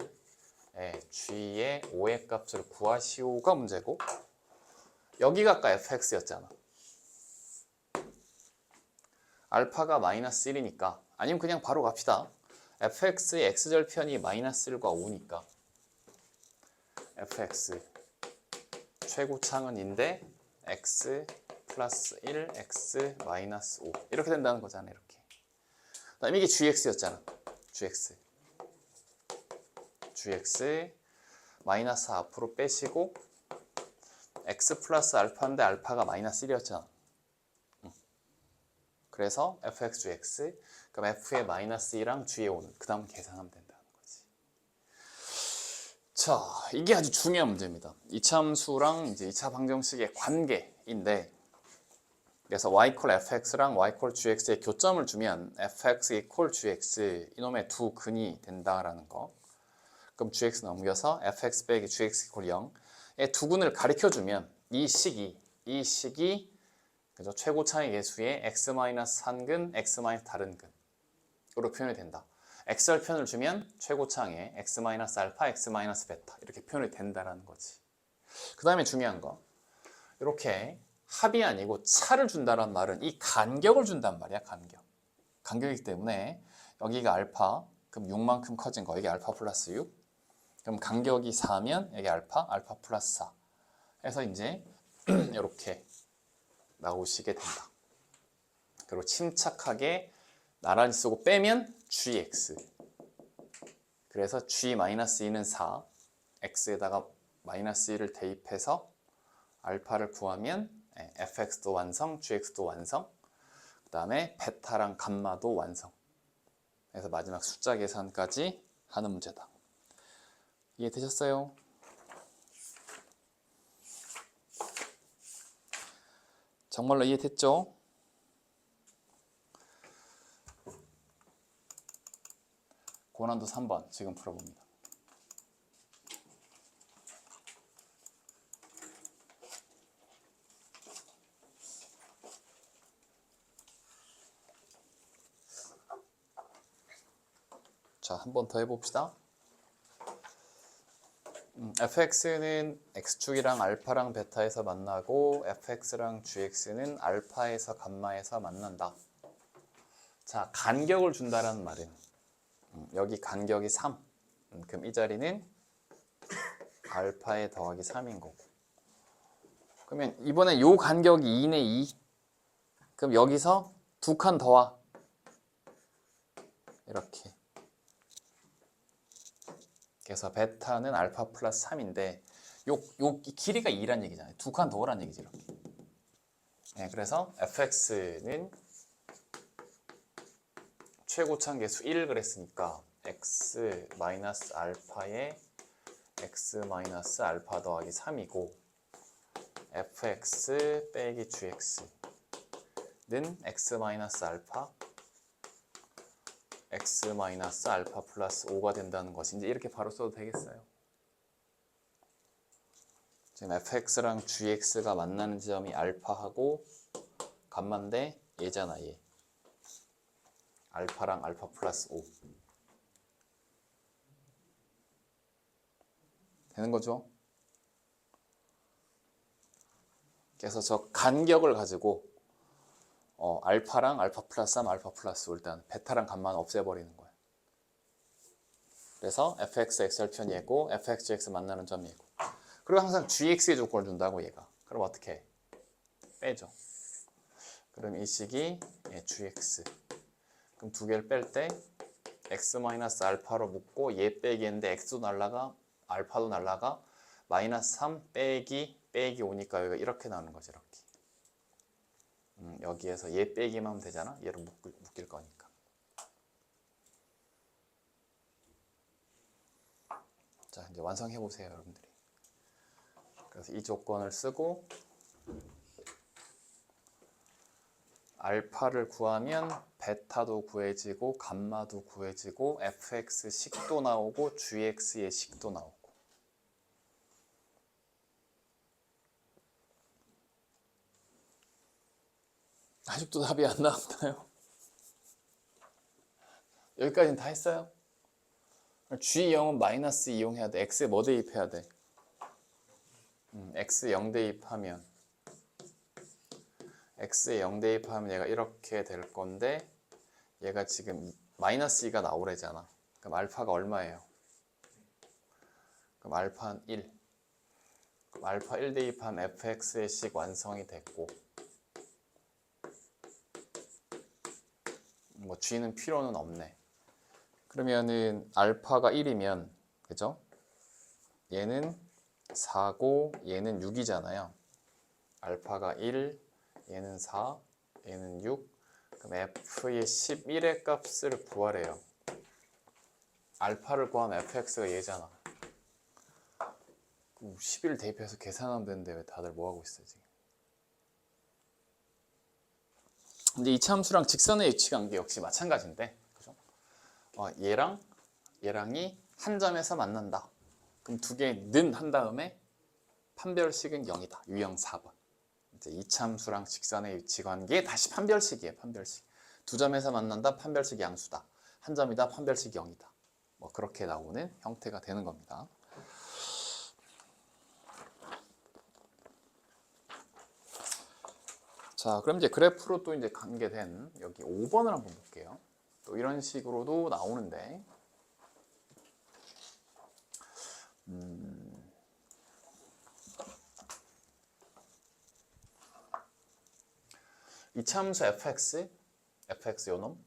g의 5의 값을 구하시오가 문제고 여기가 아까 fx였잖아. 알파가 마이너스 1이니까 아니면 그냥 바로 갑시다. fx의 x절편이 마이너스 1과 5니까 fx 최고차는 인데 x 플러스 1 x 마이너스 5 이렇게 된다는 거잖아. 이렇게 그다음에 이게 gx였잖아. gx 마이너스 앞으로 빼시고 x 플러스 알파인데 알파가 마이너스 1이었잖아. 그래서 fx gx 그럼 f의 마이너스 2랑 g의 5는 그 다음 계산하면 된다는 거지. 자, 이게 아주 중요한 문제입니다. 이차함수랑 이제 2차 방정식의 관계인데 그래서 y 콜 fx랑 y 콜 gx의 교점을 주면 fx 이퀄 gx 이놈의 두 근이 된다라는 거. 그럼 gx 넘겨서 fx 빼기 gx 이퀄 0의 두 근을 가리켜 주면 이 식이 그죠? 최고차의 계수의 x-1근, x- 다른 근으로 표현이 된다. x절편을 주면 최고차의 x-알파, x-베타 이렇게 표현이 된다라는 거지. 그 다음에 중요한 거, 이렇게 합이 아니고 차를 준다는 말은 이 간격을 준단 말이야. 간격이기 때문에 여기가 알파, 그럼 6만큼 커진 거, 여기 알파 플러스 6. 그럼 간격이 4면 여기 알파, 알파 플러스 4 해서 이제 이렇게 나오시게 된다. 그리고 침착하게 나란히 쓰고 빼면 gx. 그래서 g-2는 4, x에다가 마이너스 1을 대입해서 알파를 구하면 fx도 완성, gx도 완성, 그 다음에 베타랑 감마도 완성. 그래서 마지막 숫자 계산까지 하는 문제다. 이해되셨어요? 정말로 이해됐죠? 고난도 3번 지금 풀어봅니다. 자, 한 번 더 해봅시다. fx는 x축이랑 알파랑 베타에서 만나고 fx랑 gx는 알파에서 감마에서 만난다. 자, 간격을 준다라는 말은 여기 간격이 3. 그럼 이 자리는 알파에 더하기 3인 거고. 그러면 이번에 요 간격이 2네 2. 그럼 여기서 두 칸 더와. 이렇게. 그래서 베타는 알파 플러스 3인데 요 길이가 2란 얘기잖아요. 두 칸 더오란 얘기지 이렇게. 네, 그래서 fx는 최고차항 계수 1을 그랬으니까 x 마이너스 알파에 x 마이너스 알파 더하기 3이고 fx 빼기 gx는 x 마이너스 알파 x 마이너스 알파 플러스 5가 된다는 것이 이제 이렇게 바로 써도 되겠어요. 지금 fx랑 gx가 만나는 지점이 알파하고 감마인데 얘잖아 얘. 알파랑 알파 플러스 5 되는 거죠? 그래서 저 간격을 가지고 알파랑 알파 플러스 3, 알파 플러스 5 일단 베타랑 감마는 없애버리는 거예요. 그래서 fx, x절편 얘고 fx, gx 만나는 점 얘고 그리고 항상 gx의 조건을 준다고 얘가. 그럼 어떻게 해? 빼죠. 그럼 이 식이 gx. 그럼 두 개를 뺄 때 x-알파로 묶고 얘 빼기 했는데 x도 날라가 알파도 날라가 마이너스 3 빼기 5니까 여기가 이렇게 나오는 거지 이렇게. 여기에서 얘 빼기만 하면 되잖아. 얘를 묶일 거니까. 자, 이제 완성해 보세요, 여러분들이. 그래서 이 조건을 쓰고 알파를 구하면 베타도 구해지고 감마도 구해지고 fx 식도 나오고 gx의 식도 나오고. 아직도 답이 안 나왔나요? 여기까지는 다 했어요? G0은 마이너스 이용해야 돼. X에 뭐 대입해야 돼? X에 0 대입하면 X에 0 대입하면 얘가 이렇게 될 건데 얘가 지금 마이너스 2가 나오래잖아. 그럼 알파가 얼마예요? 그럼 알파는 1. 그럼 알파 1 대입하면 fx의 식 완성이 됐고 뭐 g는 필요는 없네. 그러면은 알파가 1이면 그죠? 얘는 4고 얘는 6이잖아요. 알파가 1, 얘는 4, 얘는 6. 그럼 f의 11의 값을 구하래요. 알파를 구하면 fx가 얘잖아. 11 대입해서 계산하면 되는데 왜 다들 뭐하고 있어 지금? 근데 이 참수랑 직선의 위치관계 역시 마찬가지인데 그죠? 얘랑이 한 점에서 만난다. 그럼 두 개 는 한 다음에 판별식은 0이다. 유형 4번. 이제 이참수랑 직선의 위치 관계 다시 판별식이에요. 판별식. 두 점에서 만난다. 판별식 양수다. 한 점이다. 판별식 0이다. 뭐 그렇게 나오는 형태가 되는 겁니다. 자, 그럼 이제 그래프로 또 이제 관계된 여기 5번을 한번 볼게요. 또 이런 식으로도 나오는데, 이참수 fx 요놈,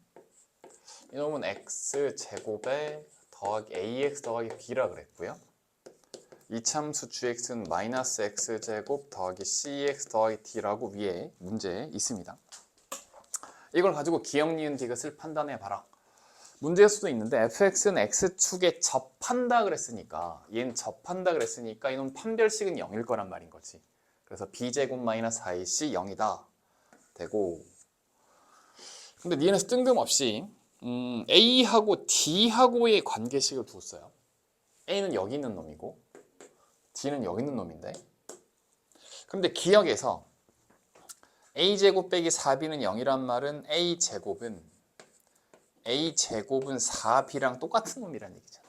이놈은 x 제곱에 더하기 ax 더하기 b라 그랬고요. 이참수 gx는 마이너스 x 제곱 더하기 cx 더하기 d라고 위에 문제에 있습니다. 이걸 가지고 기억, 니은, 디귿을 판단해 봐라. 문제일 수도 있는데 fx는 x축에 접한다 그랬으니까, 얘는 접한다 그랬으니까 이놈 판별식은 0일 거란 말인 거지. 그래서 b제곱 마이너스 4ac 0이다 되고, 근데 니은에서 뜬금없이 a하고 d하고의 관계식을 뒀어요. a는 여기 있는 놈이고 d는 여기 있는 놈인데, 근데 기억에서 a제곱 빼기 4b는 0이란 말은 a제곱은 4b랑 똑같은 놈이란 얘기잖아.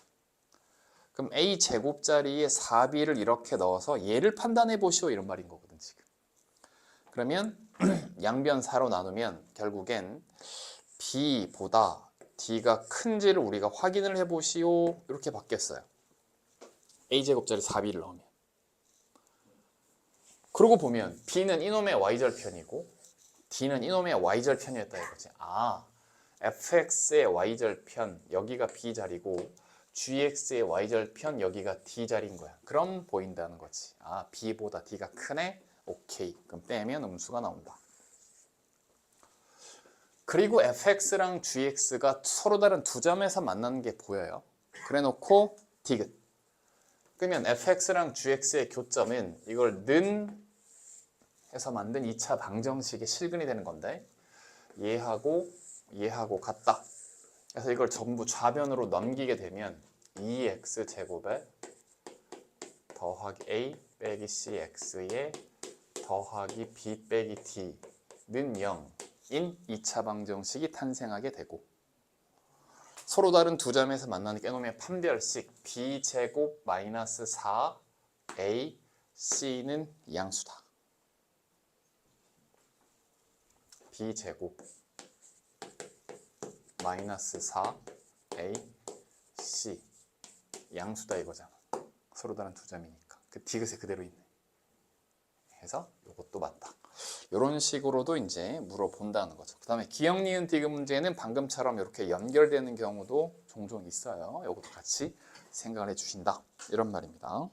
그럼 a제곱 자리에 4b를 이렇게 넣어서 얘를 판단해 보시오 이런 말인 거거든 지금. 그러면 양변 4로 나누면 결국엔 b보다 d가 큰지를 우리가 확인을 해 보시오 이렇게 바뀌었어요. a제곱 자리 4b를 넣으면. 그러고 보면 b는 이놈의 y절편이고 d는 이놈의 y절편이었다 이거지. 아, fx의 y절편 여기가 b자리고 gx의 y절편 여기가 d자리인 거야. 그럼 보인다는 거지. 아, b보다 d가 크네? 오케이. 그럼 빼면 음수가 나온다. 그리고 fx랑 gx가 서로 다른 두 점에서 만나는 게 보여요. 그래 놓고 디귿. 그러면 fx랑 gx의 교점은 이걸 는 해서 만든 2차 방정식의 실근이 되는 건데, 얘하고 같다. 그래서 이걸 전부 좌변으로 넘기게 되면 2x 제곱에 더하기 a 빼기 cx에 더하기 b 빼기 d는 0인 2차 방정식이 탄생하게 되고, 서로 다른 두 점에서 만나는 깨놈의 판별식 b 제곱 마이너스 4a c는 양수다. b제곱 마이너스 4a c 양수다 이거잖아. 서로 다른 두 점이니까. 그 디귿에 그대로 있네. 해서 이것도 맞다. 이런 식으로도 이제 물어본다는 거죠. 그 다음에 기억, 니은, 디귿 문제는 방금처럼 이렇게 연결되는 경우도 종종 있어요. 이것도 같이 생각을 해주신다. 이런 말입니다.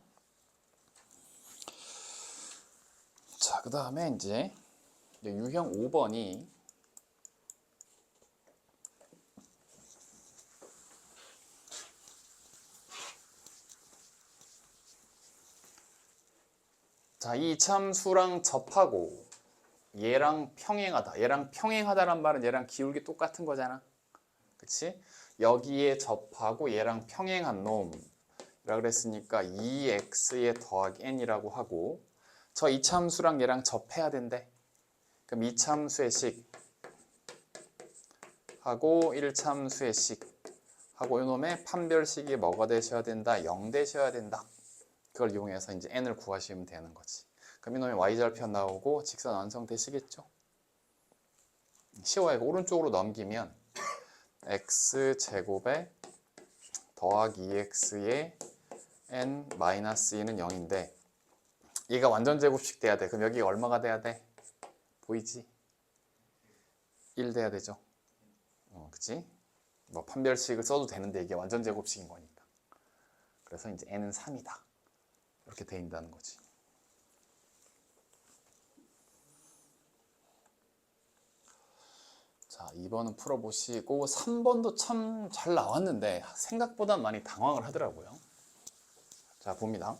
자, 그 다음에 이제 유형 5번이 자, 이 참수랑 접하고 얘랑 평행하다. 얘랑 평행하다란 말은 얘랑 기울기 똑같은 거잖아. 그치? 여기에 접하고 얘랑 평행한 놈이라 그랬으니까 2x에 더하기 n이라고 하고, 저 이 참수랑 얘랑 접해야 된대. 그럼 이 참수의 식 하고 1참수의 식 하고 이놈의 판별식이 뭐가 되셔야 된다? 0 되셔야 된다. 그걸 이용해서 이제 n을 구하시면 되는 거지. 그럼 이놈의 y절편 나오고 직선 완성되시겠죠? 쉬워요. 오른쪽으로 넘기면 x제곱에 더하기 2x의 n-2는 0인데 얘가 완전 제곱식 돼야 돼. 그럼 여기가 얼마가 돼야 돼? 보이지? 1 돼야 되죠. 그치? 뭐 판별식을 써도 되는데 이게 완전 제곱식인 거니까. 그래서 이제 n은 3이다. 이렇게 돼 있다는 거지. 자, 2번은 풀어보시고 3번도 참 잘 나왔는데 생각보다 많이 당황을 하더라고요. 자, 봅니다.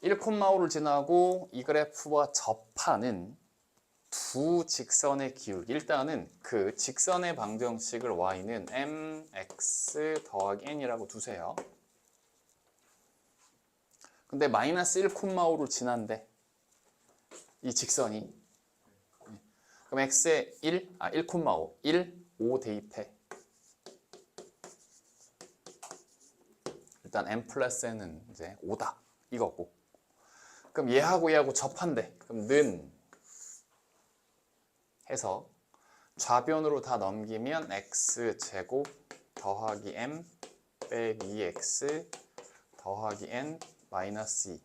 1,5를 지나고 이 그래프와 접하는 두 직선의 기울기. 일단은 그 직선의 방정식을 y는 mx 더하기 n이라고 두세요. 근데 마이너스 1,5로 지난대. 이 직선이. 그럼 x에 1,5, 1, 5 대입해. 일단 n 플러스 n은 이제 5다. 이거고. 그럼 얘하고 접한대. 그럼 는 해서 좌변으로 다 넘기면 x제곱 더하기 m 빼기 2x 더하기 n 마이너스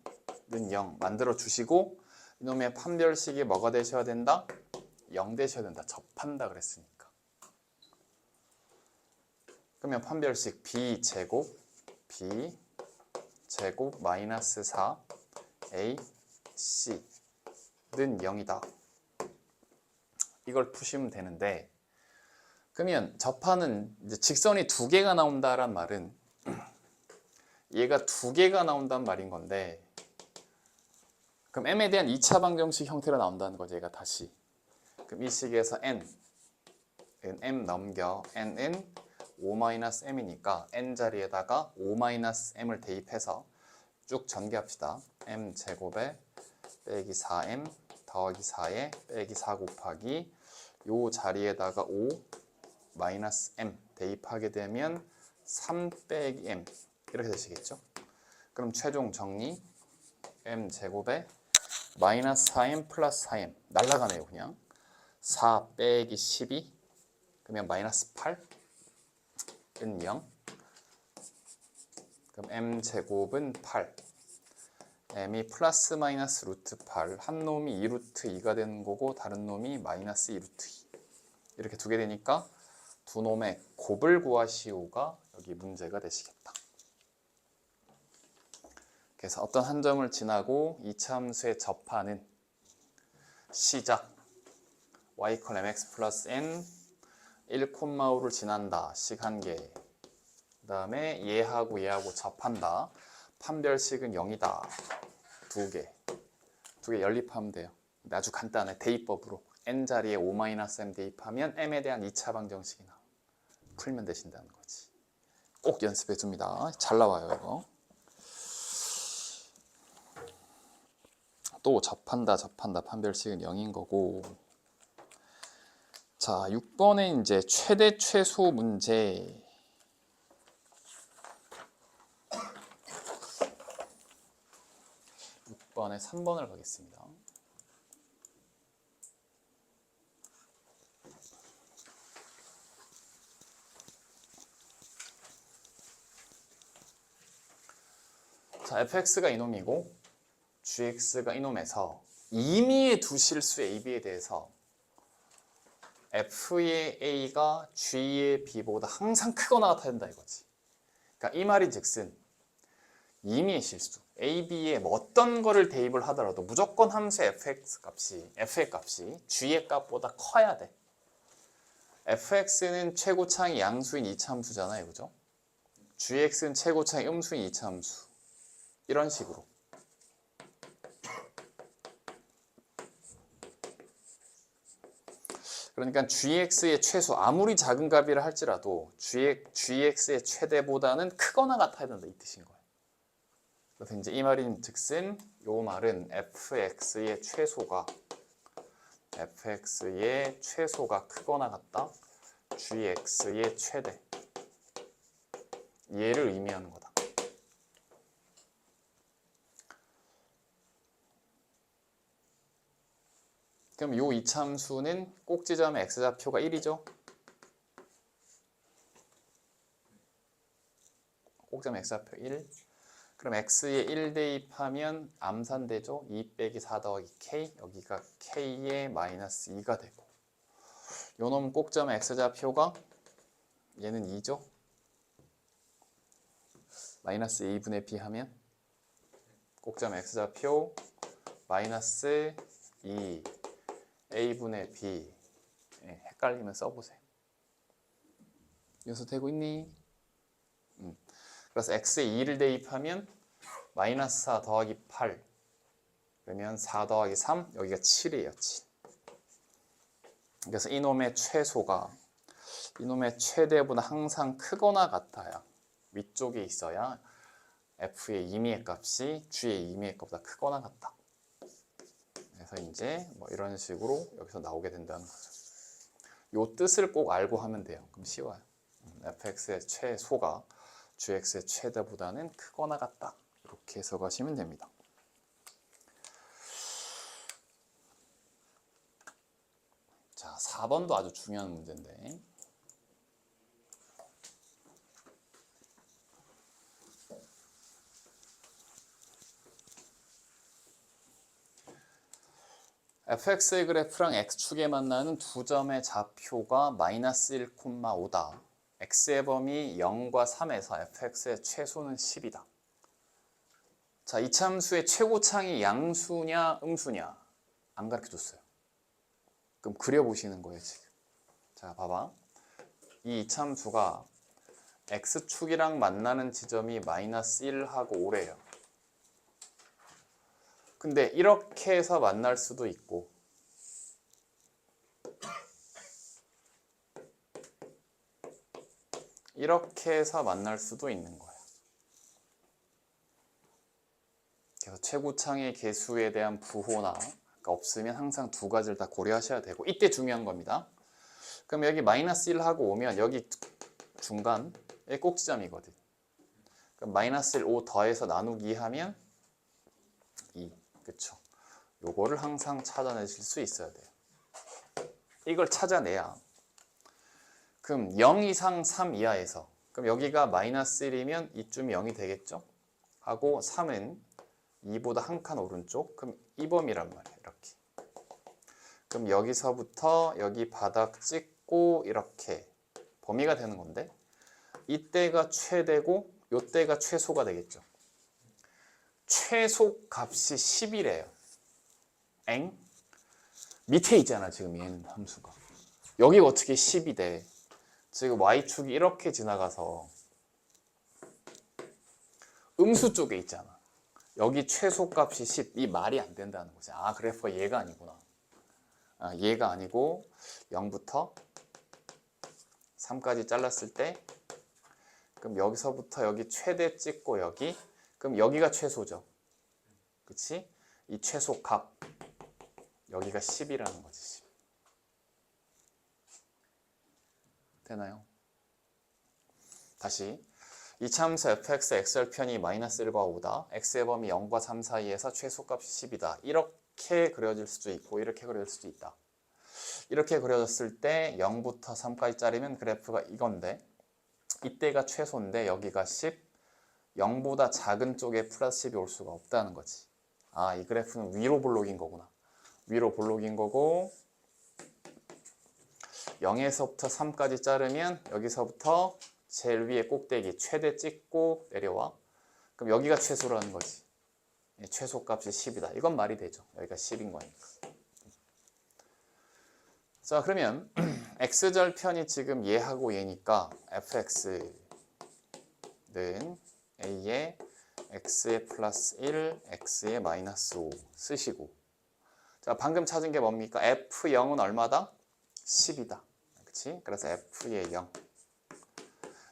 2는 0 만들어 주시고 이놈의 판별식이 뭐가 되셔야 된다? 0 되셔야 된다. 접한다 그랬으니까. 그러면 판별식 b제곱 마이너스 4 a c는 0이다. 이걸 푸시면 되는데 그러면 접하는 이제 직선이 두 개가 나온다란 말은 얘가 두 개가 나온단 말인 건데 그럼 m에 대한 2차 방정식 형태로 나온다는 거죠. 얘가 다시. 그럼 이 식에서 n은 m 넘겨 n은 5-m이니까 n 자리에다가 5-m을 대입해서 쭉 전개합시다. m 제곱에 빼기 4m 더하기 4에 빼기 4 곱하기 요 자리에다가 5 마이너스 m 대입하게 되면 3 빼기 m 이렇게 되시겠죠. 그럼 최종 정리 m 제곱에 마이너스 4m 플러스 4m 날라가네요. 그냥 4 빼기 12 그러면 마이너스 8은 0 그럼 m 제곱은 8 m이 플러스 마이너스 루트 8 한 놈이 2루트 2가 되는 거고 다른 놈이 마이너스 2루트 2 이렇게 두게 되니까 두 놈의 곱을 구하시오가 여기 문제가 되시겠다. 그래서 어떤 한 점을 지나고 이차 함수에 접하는 시작 y = mx 플러스 n 1,5를 지난다. 식 한 개. 그 다음에 얘하고 접한다. 판별식은 0이다. 두 개 연립하면 돼요. 아주 간단해. 대입법으로 n 자리에 5-m 대입하면 m에 대한 2차 방정식이 나와. 풀면 되신다는 거지. 꼭 연습해 줍니다. 잘 나와요 이거. 또 접한다 판별식은 0인 거고. 자 6번에 이제 최대 최소 문제. 번에 3번을 가겠습니다. 자, fx가 이놈이고 gx가 이놈에서 임의의 두 실수 ab에 대해서 f의 a가 g의 b보다 항상 크거나 같아야 된다 이거지. 그러니까 이 말인 즉슨 임의의 실수 AB에 뭐 어떤 거를 대입을 하더라도 무조건 함수 f의 값이 g의 값보다 커야 돼. fx는 최고차항이 양수인 이차함수잖아요. 그죠? gx는 최고차항이 음수인 이차함수. 이런 식으로. 그러니까 gx의 최소 아무리 작은 값이라 할지라도 gx의 최대보다는 크거나 같아야 된다 이 뜻인 거예요. 그래서 이제 이 말인 즉슨 요 말은 fx의 최소가 크거나 같다. gx의 최대. 얘를 의미하는 거다. 그럼 요 이차함수는 꼭지점의 x좌표가 1이죠. 꼭지점 x좌표 1. 그럼 x에 1 대입하면 암산되죠. 2 빼기 4 더하기 k. 여기가 k의 마이너스 2가 되고 요놈 꼭지점의 x좌표가 얘는 2죠. 마이너스 a분의 b 하면 꼭지점 x좌표 마이너스 2 a분의 b. 헷갈리면 써보세요. 연습되고 있니? 그래서 x에 2를 대입하면 마이너스 4 더하기 8 그러면 4 더하기 3 여기가 7이에요. 7. 그래서 이놈의 최소가 이놈의 최대보다 항상 크거나 같아야 위쪽에 있어야 f의 임의의 값이 g의 임의의 값보다 크거나 같다. 그래서 이제 뭐 이런 식으로 여기서 나오게 된다는 거죠. 요 뜻을 꼭 알고 하면 돼요. 그럼 쉬워요. fx의 최소가 gx의 최대보다는 크거나 같다. 이렇게 해석하시면 됩니다. 자, 4번도 아주 중요한 문제인데 fx의 그래프랑 x축에 만나는 두 점의 좌표가 마이너스 1,5다. x의 범위 0과 3에서 fx의 최소는 10이다. 자, 이 참수의 최고창이 양수냐 음수냐 안 가르쳐줬어요. 그럼 그려보시는 거예요 지금. 자, 봐봐. 이 참수가 x축이랑 만나는 지점이 마이너스 1하고 5래요. 근데 이렇게 해서 만날 수도 있고 이렇게 해서 만날 수도 있는 거예요. 그래서 최고창의 개수에 대한 부호나 없으면 항상 두 가지를 다 고려하셔야 되고 이때 중요한 겁니다. 그럼 여기 마이너스 1하고 오면 여기 중간에 꼭지점이거든. 그럼 마이너스 1, 5 더해서 나누기 하면 2. 그쵸? 요거를 항상 찾아내실 수 있어야 돼요. 이걸 찾아내야 그럼 0 이상 3 이하에서 그럼 여기가 마이너스 1이면 이쯤이 0이 되겠죠? 하고 3은 2보다 한 칸 오른쪽 그럼 이 범위란 말이에요. 이렇게. 그럼 여기서부터 여기 바닥 찍고 이렇게 범위가 되는 건데 이때가 최대고 이때가 최소가 되겠죠. 최소 값이 10이래요. 엥? 밑에 있잖아 지금 얘는 함수가. 여기가 어떻게 10이 돼? 지금 y축이 이렇게 지나가서 음수 쪽에 있잖아. 여기 최소값이 10. 이 말이 안 된다는 거지. 아, 그래프가 얘가 아니구나. 아, 얘가 아니고 0부터 3까지 잘랐을 때 그럼 여기서부터 여기 최대 찍고 여기 그럼 여기가 최소죠. 그치? 이 최소값 여기가 10이라는 거지. 10. 되나요? 다시 이 참수 fx x절편이 마이너스 1과 5다. x의 범위 0과 3 사이에서 최소값이 10이다. 이렇게 그려질 수도 있고 이렇게 그려질 수도 있다. 이렇게 그려졌을 때 0부터 3까지 자르면 그래프가 이건데 이때가 최소인데 여기가 10, 0보다 작은 쪽에 플러스 10이 올 수가 없다는 거지. 아, 이 그래프는 위로 볼록인 거구나. 위로 볼록인 거고 0에서부터 3까지 자르면 여기서부터 제일 위에 꼭대기 최대 찍고 내려와. 그럼 여기가 최소라는 거지. 최소값이 10이다. 이건 말이 되죠. 여기가 10인 거니까. 자, 그러면 x절편이 지금 얘하고 얘니까 fx는 a에 x의 플러스 1, x의 마이너스 5 쓰시고 자, 방금 찾은 게 뭡니까? f0은 얼마다? 10이다. 그치? 그래서 f의 0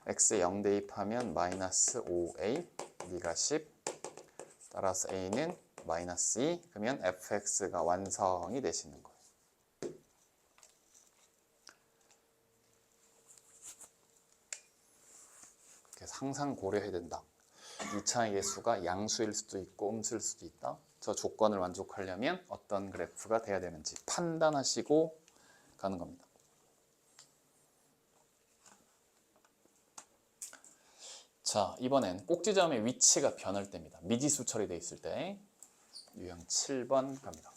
x에 0 대입하면 마이너스 5a b가 10 따라서 a는 마이너스 2 그러면 fx가 완성이 되시는 거예요. 그래서 항상 고려해야 된다. 2차의 개수가 양수일 수도 있고 음수일 수도 있다. 저 조건을 만족하려면 어떤 그래프가 돼야 되는지 판단하시고 가는 겁니다. 자, 이번엔 꼭지점의 위치가 변할 때입니다. 미지수 처리되어 있을 때 유형 7번 갑니다.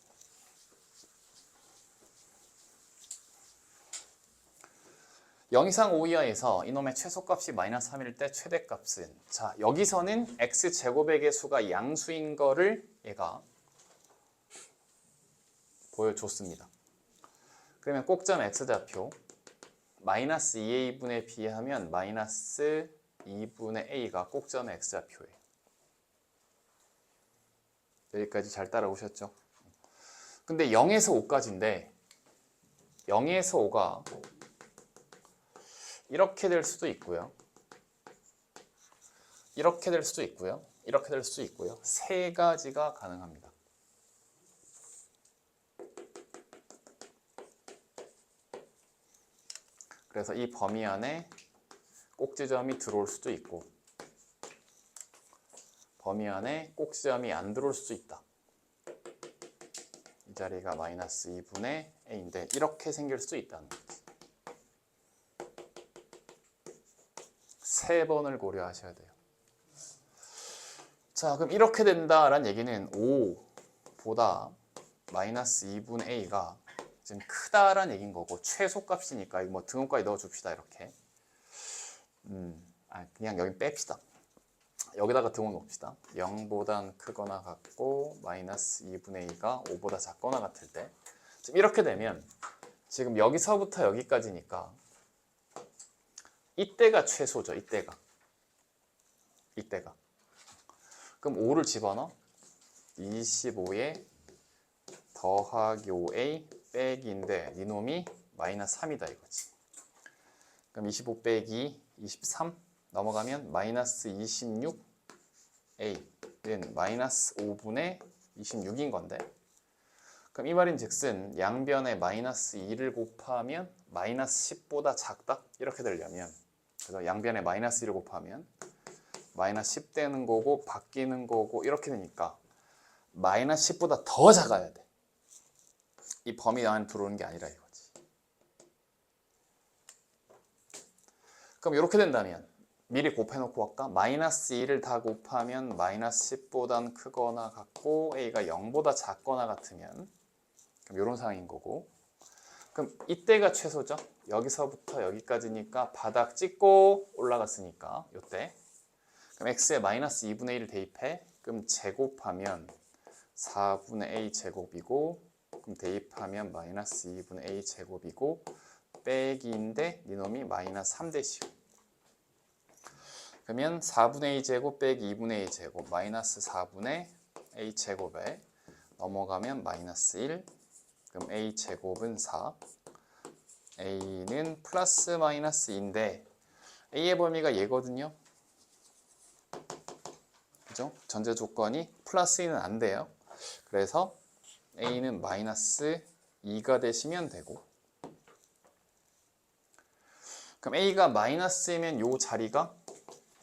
(0) 이상 5 이하에서 이놈의 최소값이 마이너스 3일 때 최대값은 자, 여기서는 x제곱의 개수가 양수인 거를 얘가 보여줬습니다. 그러면 꼭점 x좌표 마이너스 2a분에 비하면 마이너스 2분의 a가 꼭점의 x좌표예요. 여기까지 잘 따라오셨죠? 근데 0에서 5까지인데 0에서 5가 이렇게 될 수도 있고요. 이렇게 될 수도 있고요. 이렇게 될 수 있고요. 세 가지가 가능합니다. 그래서 이 범위 안에 꼭지점이 들어올 수도 있고 범위 안에 꼭지점이 안 들어올 수도 있다. 이 자리가 마이너스 2분의 a인데 이렇게 생길 수도 있다는 거지. 세 번을 고려하셔야 돼요. 자, 그럼 이렇게 된다라는 얘기는 5보다 마이너스 2분의 a가 지금 크다라는 얘기인 거고 최소값이니까 뭐 등호까지 넣어줍시다 이렇게. 그냥 여기 뺍시다. 여기다가 등호 놓읍시다. 0보단 크거나 같고 마이너스 2분의 2가 5보다 작거나 같을 때 지금 이렇게 되면 지금 여기서부터 여기까지니까 이때가 최소죠. 이때가. 그럼 5를 집어넣어 25에 더하기 5a 빼기인데 니놈이 마이너스 3이다 이거지. 그럼 25 빼기 23 넘어가면 마이너스 26a는 마이너스 5분의 26인 건데 그럼 이 말인 즉슨 양변에 마이너스 2를 곱하면 마이너스 10보다 작다? 이렇게 되려면 그래서 양변에 마이너스 1을 곱하면 마이너스 10 되는 거고 바뀌는 거고 이렇게 되니까 마이너스 10보다 더 작아야 돼. 이 범위 안에 들어오는 게 아니라 이거지. 그럼 이렇게 된다면 미리 곱해놓고 할까? 마이너스 2를 다 곱하면 마이너스 10보단 크거나 같고 a가 0보다 작거나 같으면 그럼 이런 상황인 거고 그럼 이때가 최소죠. 여기서부터 여기까지니까 바닥 찍고 올라갔으니까 이때 그럼 x에 마이너스 2분의 1을 대입해 그럼 제곱하면 4분의 a 제곱이고 그럼 대입하면 마이너스 2분의 a 제곱이고 빼기인데 니놈이 마이너스 3 대시오. 그러면 4분의 a 제곱 빼기 2분의 a 제곱 마이너스 4분의 a 제곱에 넘어가면 마이너스 1 그럼 a 제곱은 4 a는 플러스 마이너스 2인데 a의 범위가 얘거든요. 그죠? 전제 조건이 플러스 2는 안 돼요. 그래서 a는 마이너스 2가 되시면 되고 그럼 a가 마이너스이면 요 자리가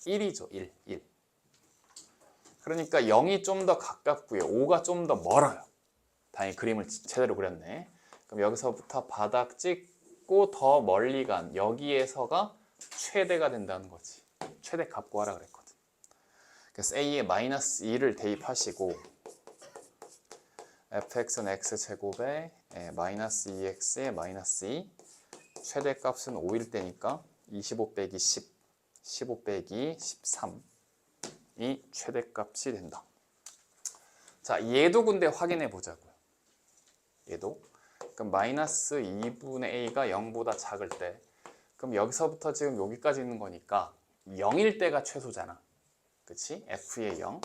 1이죠. 1. 그러니까 0이 좀 더 가깝고요. 5가 좀 더 멀어요. 다행히 그림을 제대로 그렸네. 그럼 여기서부터 바닥 찍고 더 멀리 간 여기에서가 최대가 된다는 거지. 최대값 구하라 그랬거든. 그래서 a에 마이너스 2를 대입하시고 fx는 x제곱에 마이너스 2x에 마이너스 2 최대값은 5일 때니까 25 빼기 10 15 빼기 13이 최대값이 된다. 자, 얘도 근데 확인해 보자고요. 얘도. 그럼 마이너스 2분의 a가 0보다 작을 때 그럼 여기서부터 지금 여기까지 있는 거니까 0일 때가 최소잖아. 그치? f의 0.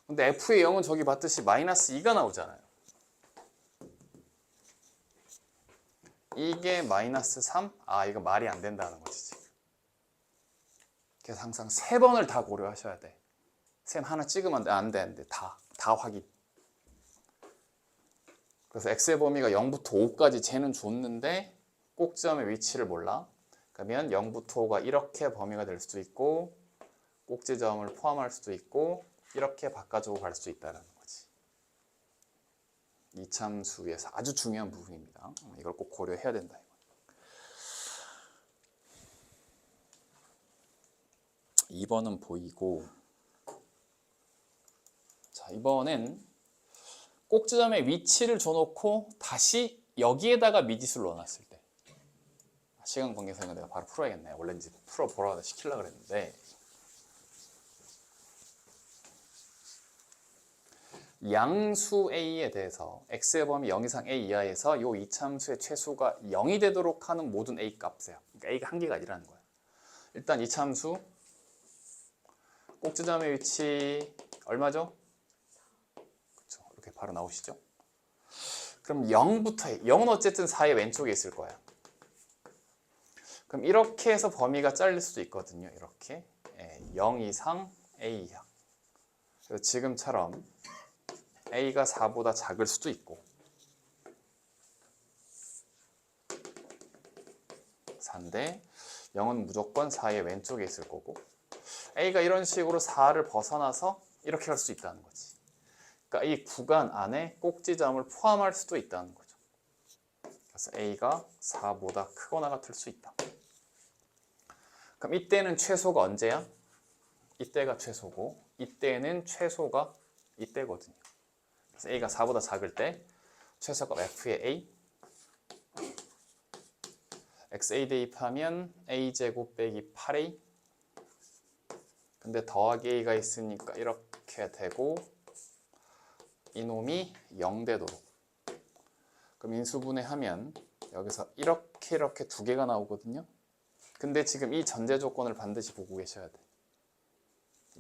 근데 f의 0은 저기 봤듯이 마이너스 2가 나오잖아요. 이게 마이너스 3? 이거 말이 안 된다는 거지 지금. 그래서 항상 3번을 다 고려하셔야 돼. 쌤 하나 찍으면 안 돼. 다 확인. 그래서 x의 범위가 0부터 5까지 쟤는 줬는데 꼭지점의 위치를 몰라. 그러면 0부터 5가 이렇게 범위가 될 수도 있고 꼭지점을 포함할 수도 있고 이렇게 바꿔주고 갈 수 있다는 거지. 이참수에서 아주 중요한 부분입니다. 이걸 꼭 고려해야 된다. 2번은 보이고 자, 이번엔 꼭지점의 위치를 줘놓고 다시 여기에다가 미지수를 넣어놨을 때 시간 관계상은 내가 바로 풀어야겠네. 원래 이제 풀어보라 시키려고 그랬는데 양수 a에 대해서 x의 범위 0 이상 a 이하에서 이 이참수의 최소가 0이 되도록 하는 모든 a 값이에요. 그러니까 a가 한 개가 아니라는 거야. 일단 이참수 꼭지점의 위치 얼마죠? 그렇죠. 이렇게 바로 나오시죠. 그럼 0부터 0은 어쨌든 4의 왼쪽에 있을 거야. 그럼 이렇게 해서 범위가 잘릴 수도 있거든요. 이렇게 0 이상 A 이하. 그래서 지금처럼 A가 4보다 작을 수도 있고 4인데 0은 무조건 4의 왼쪽에 있을 거고 A가 이런 식으로 4를 벗어나서 이렇게 갈 수 있다는 거지. 그러니까 이 구간 안에 꼭지점을 포함할 수도 있다는 거죠. 그래서 A가 4보다 크거나 같을 수 있다. 그럼 이때는 최소가 언제야? 이때가 최소고 이때는 최소가 이때거든요. 그래서 A가 4보다 작을 때 최소값 F의 A XA 대입하면 A제곱 빼기 8A 근데 더하기 A가 있으니까 이렇게 되고 이놈이 0 되도록 그럼 인수분해하면 여기서 이렇게 두 개가 나오거든요. 근데 지금 이 전제 조건을 반드시 보고 계셔야 돼.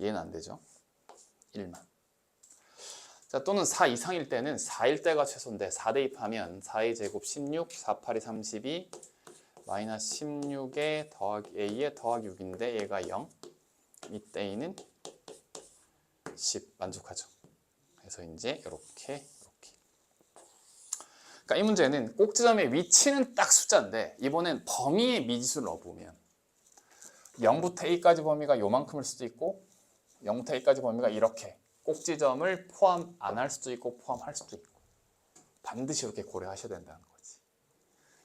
얘는 안 되죠. 1만. 자, 또는 4 이상일 때는 4일 때가 최소인데 4 대입하면 4의 제곱 16, 4, 8이 32 마이너스 16에 더하기 A에 더하기 6인데 얘가 0 이때 A는 10 만족하죠. 그래서 이제 이렇게 그러니까 이 문제는 꼭지점의 위치는 딱 숫자인데 이번엔 범위의 미지수를 넣어보면 0부터 A까지 범위가 요만큼일 수도 있고 0부터 A까지 범위가 이렇게 꼭지점을 포함 안 할 수도 있고 포함할 수도 있고 반드시 이렇게 고려하셔야 된다는 거지.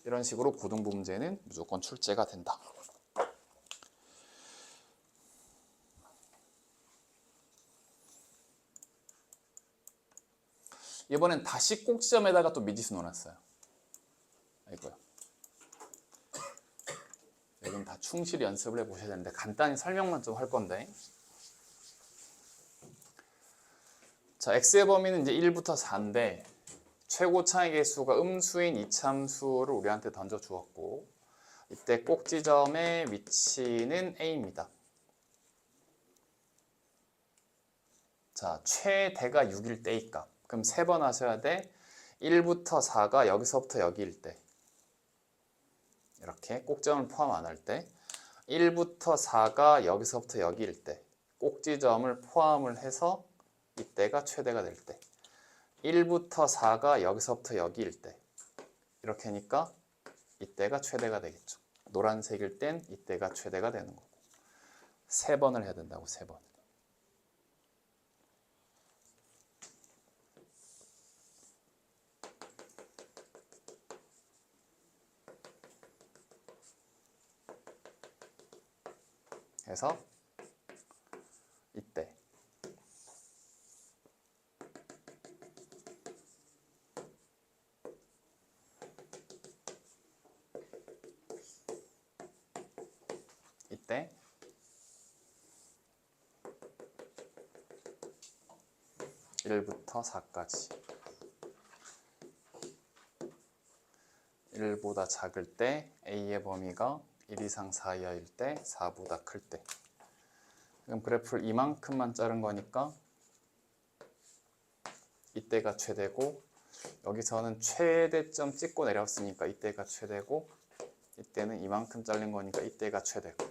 이런 식으로 고등부 문제는 무조건 출제가 된다. 이번엔 다시 꼭지점에다가 또 미지수 넣어놨어요. 이거요. 여기는 다 충실히 연습을 해보셔야 되는데 간단히 설명만 좀 할 건데 자, x의 범위는 이제 1부터 4인데 최고 차이 계수가 음수인 이참수를 우리한테 던져 주었고 이때 꼭지점의 위치는 A입니다. 자, 최대가 6일 때의 값. 그럼 3번 하셔야 돼. 1부터 4가 여기서부터 여기일 때 이렇게 꼭지점을 포함 안 할 때 1부터 4가 여기서부터 여기일 때 꼭지점을 포함을 해서 이때가 최대가 될 때 1부터 4가 여기서부터 여기일 때 이렇게 하니까 이때가 최대가 되겠죠. 노란색일 땐 이때가 최대가 되는 거고 3번을 해야 된다고 3번. 그래서 이때 이때 1부터 4까지 1보다 작을 때 A의 범위가 1 이상 4 이하일 때 4보다 클 때 그럼 그래프를 이만큼만 자른 거니까 이때가 최대고 여기서는 최대점 찍고 내렸으니까 이때가 최대고 이때는 이만큼 잘린 거니까 이때가 최대고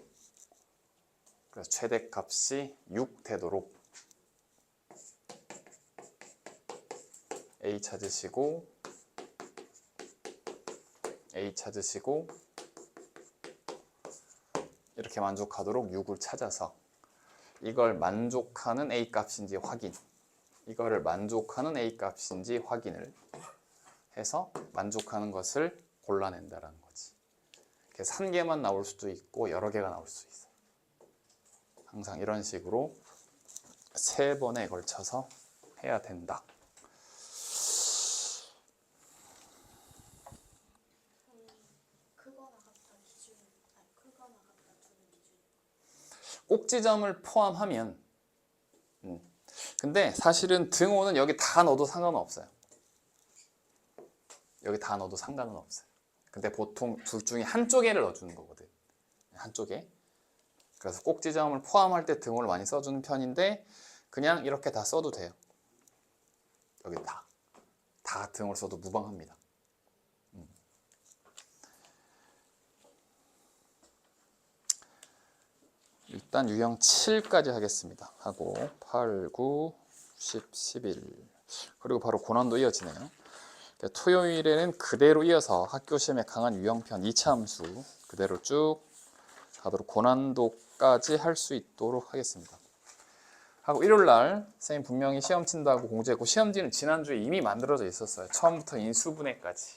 그래서 최대값이 6 되도록 A 찾으시고 A 찾으시고 이렇게 만족하도록 6을 찾아서 이걸 만족하는 A 값인지 확인 이거를 만족하는 A 값인지 확인을 해서 만족하는 것을 골라낸다는 거지. 그래서 한 개만 나올 수도 있고 여러 개가 나올 수 있어요. 항상 이런 식으로 3번에 걸쳐서 해야 된다. 꼭지점을 포함하면 근데 사실은 등호는 여기 다 넣어도 상관은 없어요. 여기 다 넣어도 상관은 없어요. 근데 보통 둘 중에 한쪽에를 넣어주는 거거든. 한쪽에. 그래서 꼭지점을 포함할 때 등호를 많이 써주는 편인데 그냥 이렇게 다 써도 돼요. 여기 다 등호를 써도 무방합니다. 일단 유형 7까지 하겠습니다. 하고 8, 9, 10, 11 그리고 바로 고난도 이어지네요. 토요일에는 그대로 이어서 학교 시험에 강한 유형편 2차 함수 그대로 쭉 가도록 고난도까지 할 수 있도록 하겠습니다. 하고 일요일날 선생님 분명히 시험 친다고 공지했고 시험지는 지난주에 이미 만들어져 있었어요. 처음부터 인수분해까지.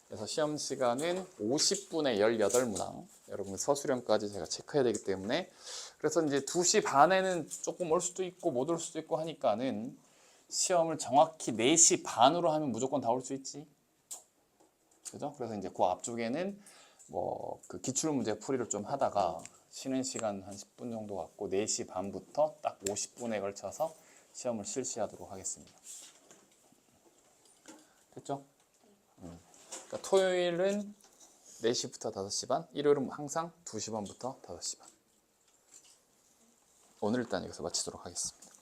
그래서 시험 시간은 50분에 18문항. 여러분 서술형까지 제가 체크해야 되기 때문에 그래서 이제 2시 반에는 조금 올 수도 있고 못 올 수도 있고 하니까는 시험을 정확히 4시 반으로 하면 무조건 다 올 수 있지. 그죠? 그래서 이제 그 앞쪽에는 뭐 그 기출문제 풀이를 좀 하다가 쉬는 시간 한 10분 정도 갖고 4시 반부터 딱 50분에 걸쳐서 시험을 실시하도록 하겠습니다. 됐죠? 그러니까 토요일은 4시부터 5시 반, 일요일은 항상 2시 반부터 5시 반. 오늘 일단 여기서 마치도록 하겠습니다.